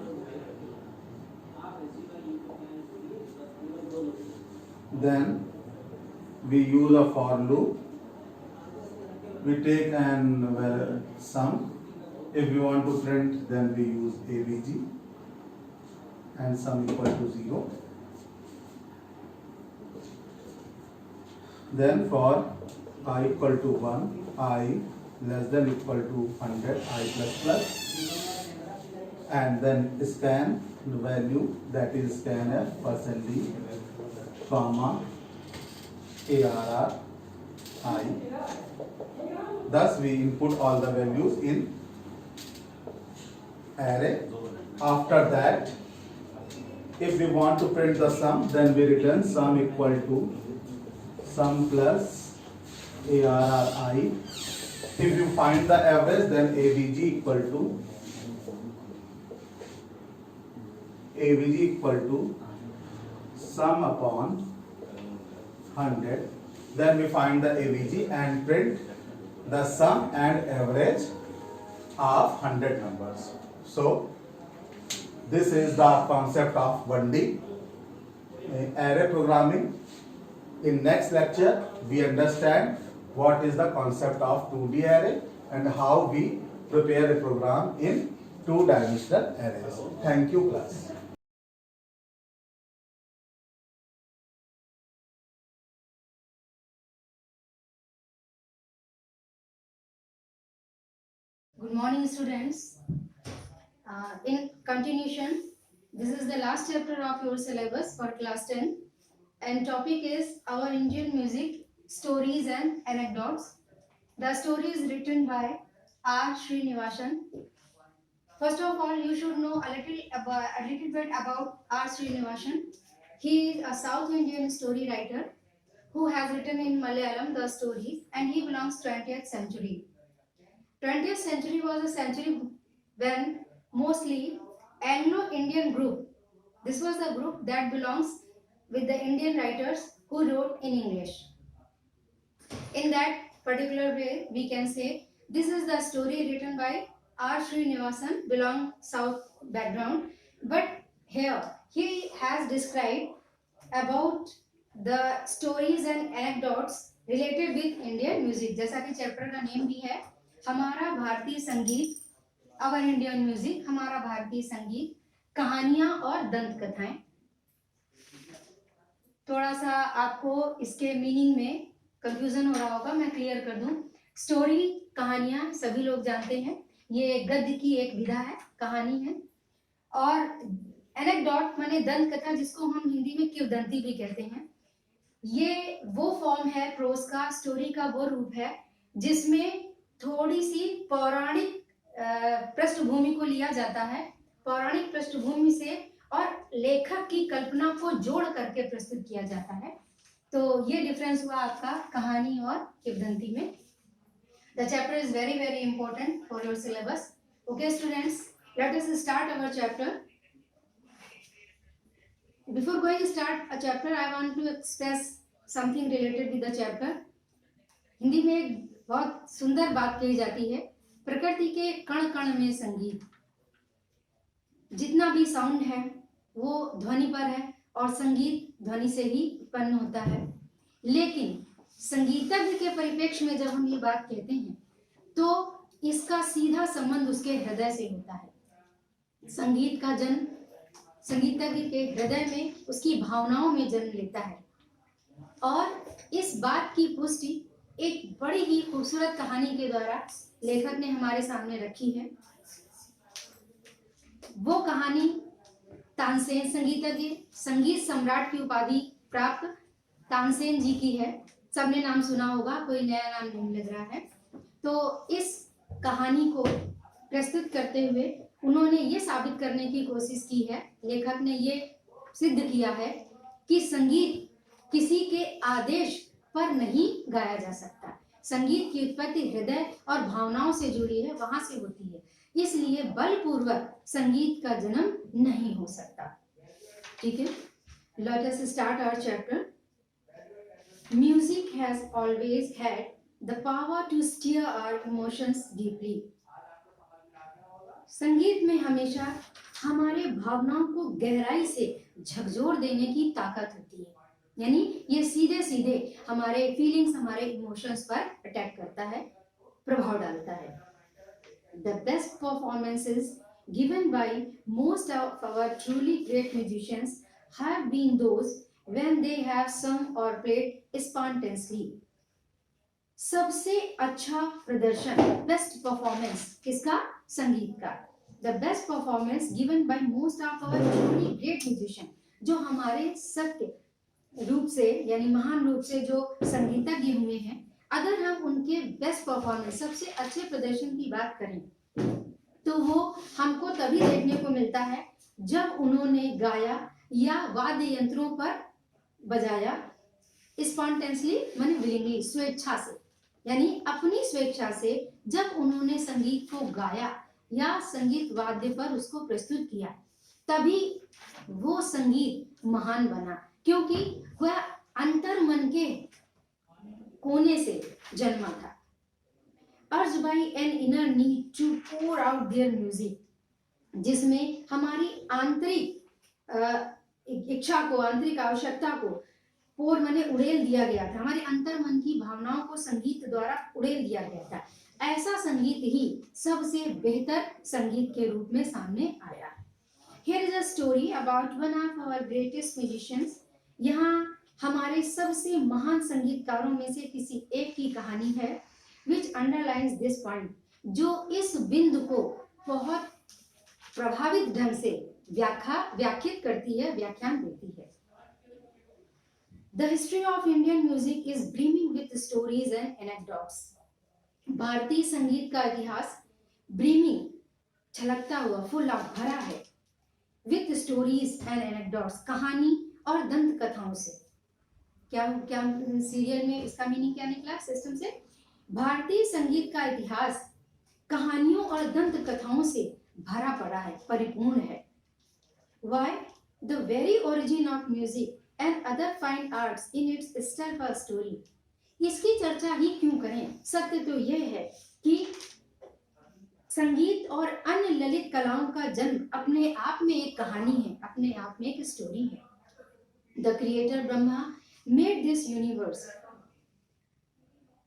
S4: then we use a for loop. We take an sum. If we want to print, then we use avg and sum equal to 0. Then for I equal to 1, I less than equal to 100, I plus plus, and then scan the value, that is scanf %d comma arr I. Thus we input all the values in array. After that, if we want to print the sum, then we return sum equal to sum plus arr I. If you find the average, then avg equal to sum upon 100. Then we find the avg and print the sum and average of 100 numbers. So this is the concept of 1D array programming. In next lecture, we understand what is the concept of 2D array and how we prepare a program in two-dimensional arrays. Thank you, class.
S3: Good morning, students. In continuation, this is the last chapter of your syllabus for class 10, and topic is our Indian music, stories and anecdotes. The story is written by R. Srinivasan. First of all, you should know a little bit about R. Srinivasan. He is a South Indian story writer who has written in Malayalam the stories, and he belongs to 20th century. 20th century was a century when mostly Anglo-Indian group. This was the group that belongs with the Indian writers who wrote in English. In that particular way, we can say this is the story written by R. Srinivasan, belong South background. But here he has described about the stories and anecdotes related with Indian music. जैसा कि chapter का name भी है हमारा भारतीय संगीत, our Indian music, हमारा भारतीय संगीत, कहानियां और दंत कथाएं. थोड़ा सा आपको इसके मीनिंग में कंफ्यूजन हो रहा होगा, मैं क्लियर कर दूं. स्टोरी, कहानियां सभी लोग जानते हैं, ये गद्य की एक विधा है, कहानी है. और एनेक्डोट माने दंत कथा, जिसको हम हिंदी में किंवदंती भी कहते हैं. ये वो फॉर्म है प्रोज का, स्टोरी का वो रूप है जिसमें थोड़ी सी पौराणिक पृष्ठभूमि को लिया जाता है, पौराणिक पृष्ठभूमि से, और लेखक की कल्पना को जोड़ करके प्रस्तुत किया जाता है. तो ये डिफरेंस हुआ आपका कहानी और किंवदंती में. The chapter is very very important for your syllabus. Okay students, late us start our chapter. Before going to start a chapter, I want to express something related with the chapter. Hindi में एक बहुत सुंदर बात कही जाती है, प्रकृति के कण कण में संगीत. जितना भी साउंड है वो ध्वनि पर है और संगीत ध्वनि से ही उत्पन्न होता है. लेकिन संगीतज्ञ के परिप्रेक्ष्य में जब हम ये बात कहते हैं तो इसका सीधा संबंध उसके हृदय से होता है. संगीत का जन्म संगीतज्ञ के हृदय में, उसकी भावनाओं में जन्म लेता है. और इस बात की पुष्टि एक बड़ी ही खूबसूरत कहानी के द्वारा लेखक ने हमारे सामने रखी है. वो कहानी तानसेन, संगीतज्ञ, संगीत सम्राट की उपाधि प्राप्त तानसेन जी की है. सबने नाम सुना होगा, कोई नया नाम नहीं लग रहा है. तो इस कहानी को प्रस्तुत करते हुए उन्होंने ये साबित करने की कोशिश की है, लेखक ने ये सिद्ध किया है कि संगीत किसी के आदेश पर नहीं गाया जा सकता. संगीत की उत्पत्ति हृदय और भावनाओं से जुड़ी है, वहां से होती है, इसलिए बलपूर्वक संगीत का जन्म नहीं हो सकता. ठीक है, let us start our chapter. Music has always had the power to steer our emotions deeply. संगीत में हमेशा हमारे भावनाओं को गहराई से झकझोर देने की ताकत होती है.
S5: यानी ये सीधे सीधे हमारे फीलिंग्स, हमारे इमोशंस पर अटैक करता है, प्रभाव डालता है। The best performances given by most of our truly great musicians have been those when they have some or played spontaneously. सबसे अच्छा प्रदर्शन, बेस्ट परफॉर्मेंस किसका? संगीत का। The best performance given by most of our truly great musician, जो हमारे सत्य रूप से यानी महान रूप से जो संगीतज्ञ हुए हैं, अगर हम उनके बेस्ट परफॉर्मेंस, सबसे अच्छे प्रदर्शन की बात करें तो वो हमको तभी देखने को मिलता है जब उन्होंने गाया या वाद्य यंत्रों पर बजाया, स्पॉन्टेनियसली माने विलिंगली, स्वेच्छा से, यानी अपनी स्वेच्छा से जब उन्होंने संगीत को गाया या संगीत वाद्य पर उसको प्रस्तुत किया, तभी वो संगीत महान बना, क्योंकि वह अंतर मन के कोने से जन्मा था। Urged by an inner need to pour out their music, जिसमें हमारी आंतरिक इच्छा को, आंतरिक आवश्यकता को पोर माने उड़ेल दिया गया था, हमारे अंतर मन की भावनाओं को संगीत द्वारा उड़ेल दिया गया था। ऐसा संगीत ही सबसे बेहतर संगीत के रूप में सामने आया। Here is a story about one of our greatest musicians. यहाँ हमारे सबसे महान संगीतकारों में से किसी एक की कहानी है, which underlines this point, जो इस बिंदु को बहुत प्रभावित ढंग से व्याख्यात करती है, व्याख्यान देती है। The history of Indian music is brimming with stories and anecdotes. भारतीय संगीत का इतिहास brimming, छलकता हुआ, full of, भरा है, with stories and anecdotes, कहानी और दंत कथाओं से। क्या सीरियल में इसका मीनिंग क्या निकला सिस्टम से? भारतीय संगीत का इतिहास कहानियों और दंत कथाओं से भरा पड़ा है, परिपूर्ण है। Why? The very origin of music and other fine arts in its itself a story. इसकी चर्चा ही क्यों करें? सत्य तो यह है कि संगीत और अन्य ललित कलाओं का जन्म अपने आप में एक कहानी है, अपने आप में एक स्टोरी है। The creator Brahma made this universe.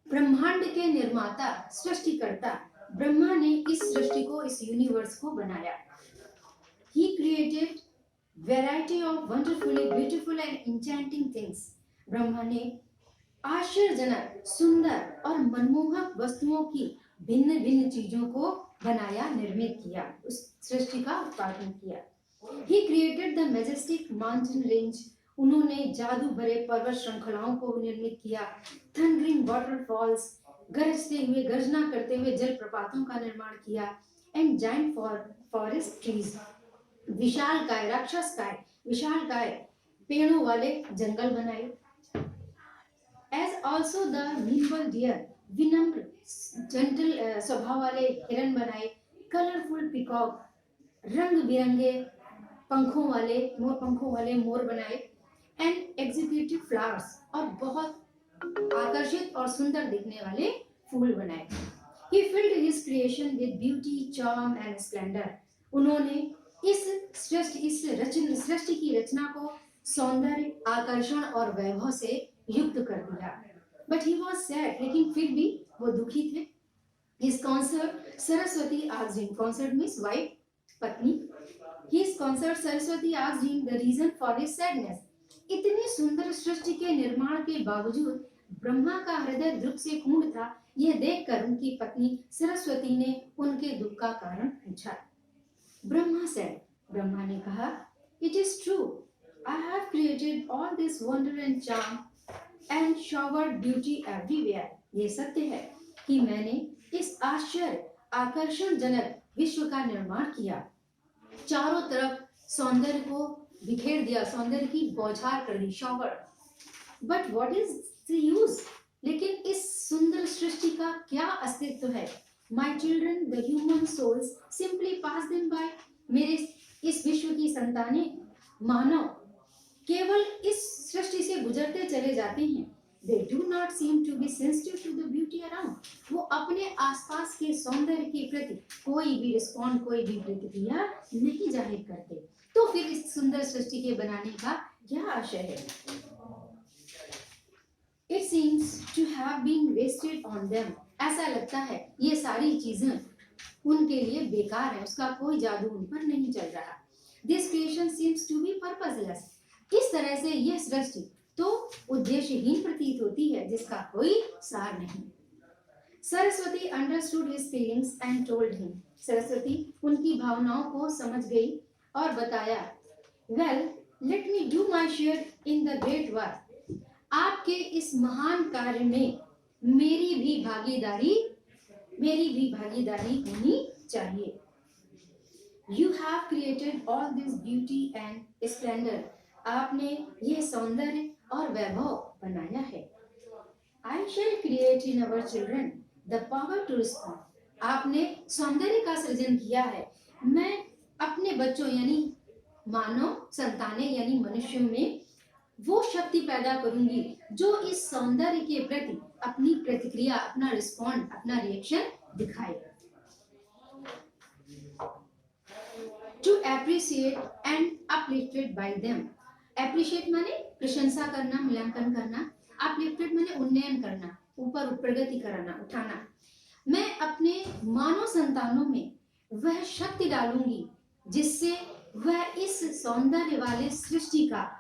S5: ब्रह्मांड के निर्माता, सृष्टिकर्ता ब्रह्मा ने इस सृष्टि को, इस यूनिवर्स को बनाया। He created variety of wonderfully beautiful and enchanting things. Brahma ने आश्चर्यजनक, सुंदर और मनमोहक वस्तुओं की भिन्न भिन्न चीजों को बनाया, निर्मित किया, उस सृष्टि का उत्पादन किया। He created the majestic mountain range. उन्होंने जादू भरे पर्वत श्रृंखलाओं को निर्मित किया। थंडरिंग वाटरफॉल्स, गरजते हुए, गर्जना करते हुए जलप्रपातों का निर्माण किया। एंड जायंट फॉरेस्ट ट्रीज, विशालकाय, राक्षसकाय, विशालकाय पेड़ों वाले जंगल बनाए। As also the nimble deer, विनम्र जेंटल स्वभाव वाले हिरन बनाए। कलरफुल पिकॉक, रंग बिरंगे पंखों वाले मोर बनाए। एंड एग्जीक्यूटिव फ्लावर्स, और बहुत आकर्षित और सुंदर दिखने वाले फूल बनाए। He filled his creation with beauty, charm and splendor. उन्होंने इस सृष्टि की रचना को सौंदर्य, आकर्षण और वैभव से युक्त कर दिया। But he was sad, लेकिन फिर भी वो दुखी थे। His consort Saraswati asked him, consort means wife, पत्नी। His consort Saraswati asked him the reason for his sadness. इतनी सुंदर सृष्टि के निर्माण के बावजूद ब्रह्मा का हृदय दुख से पूर्ण था, यह देखकर उनकी पत्नी सरस्वती ने उनके दुख का कारण पूछा। ब्रह्मा said, ब्रह्मा ने कहा, It is true, I have created all this wonder and charm and showered beauty everywhere. ये सत्य है कि मैंने इस आश्चर्य, आकर्षणजनक विश्व का निर्माण किया, चारों तरफ सौंदर्य को बिखेर दिया, सौंदर्य की बौछार कर दी, shower. But what is the use? लेकिन इस सुंदर सृष्टि का क्या अस्तित्व है? My children the human souls simply pass them by. मेरे इस विश्व की संतानें, मानव केवल इस सृष्टि से गुजरते चले जाते हैं। They do not seem to be sensitive to the beauty around. वो अपने आसपास के सौंदर्य के प्रति कोई भी रिस्पॉन्ड, कोई भी प्रतिक्रिया नहीं जाहिर करते। तो फिर इस सुंदर सृष्टि के बनाने का क्या आशय है? It seems to have been wasted on them. ऐसा लगता है ये सारी चीजें उनके लिए बेकार है, उसका कोई जादू उन पर नहीं चल रहा. This creation seems to be purposeless. इस तरह से यह सृष्टि तो उद्देश्यहीन प्रतीत होती है जिसका कोई सार नहीं. Saraswati understood his feelings and told him. Saraswati उनकी भावनाओं को समझ गई और बताया. Well, let me do my share in the great work. आपके इस महान कार्य में मेरी भी भागीदारी होनी चाहिए. You have created all this beauty and splendor. आपने यह सौंदर्य और वैभव बनाया है. I shall create in our children the power to respond. आपने सौंदर्य का सृजन किया है. मैं अपने बच्चों यानी मानव संतानें यानी मनुष्यों में वो शक्ति पैदा करूंगी जो इस सौंदर्य के प्रति अपनी प्रतिक्रिया, अपना रिस्पॉन्ड, अपना रिएक्शन दिखाए. To appreciate and uplifted by them. Appreciate माने प्रशंसा करना, मूल्यांकन करना. Uplifted माने उन्नयन करना, ऊपर प्रगति कराना, उठाना. मैं अपने मानव संतानों में वह शक्ति डालूंगी जिससे वह इस सौंदर्य वाले सृष्टि का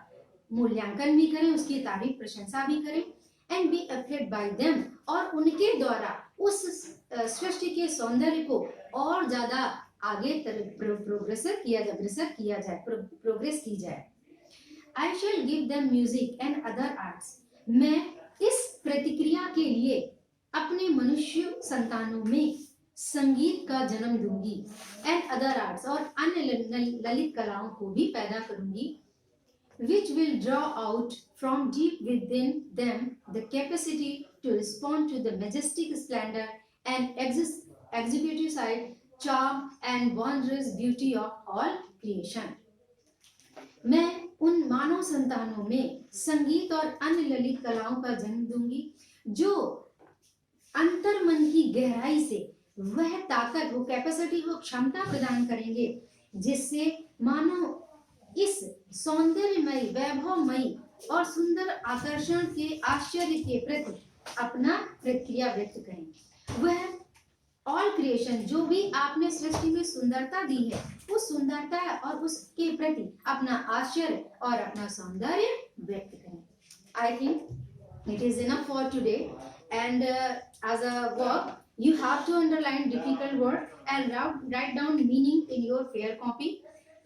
S5: मूल्यांकन भी करें, उसकी तारीफ प्रशंसा भी करें. एंड बी अप्लेड बाय देम, और उनके द्वारा उस सृष्टि के सौंदर्य को और ज्यादा आगे प्रोग्रेस की जाए. I shall give them music and other arts. मैं इस प्रतिक्रिया के लिए अपने मनुष्य संतानों में संगीत का जन्म दूंगी. एंड अदर आर्ट्स, और अन्य ललित कलाओं को भी पैदा करूंगी. Which will draw out from deep within them the capacity to respond to the majestic splendor and executive side, charm and wondrous beauty of all creation. मैं उन मानव संतानों में संगीत और अन्य ललित कलाओं का जन्म दूंगी जो अंतर्मन की गहराई से वह ताकत, वो कैपेसिटी, वो क्षमता प्रदान करेंगे जिससे मानव इस सौंदर्यमयी, वैभवमयी और सुंदर आकर्षण के आश्चर्य के प्रति अपना प्रतिक्रिया व्यक्त करें. वह ऑल क्रिएशन, जो भी आपने सृष्टि में सुंदरता दी है, उस सुंदरता और उसके प्रति अपना आश्चर्य और अपना सौंदर्य व्यक्त करें. I think it is enough for today. And as a work you have to underline difficult word and write down meaning in your fair copy.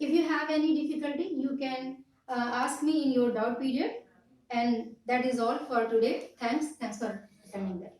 S5: If you have any difficulty, you can ask me in your doubt period. And that is all for today. Thanks for attending that.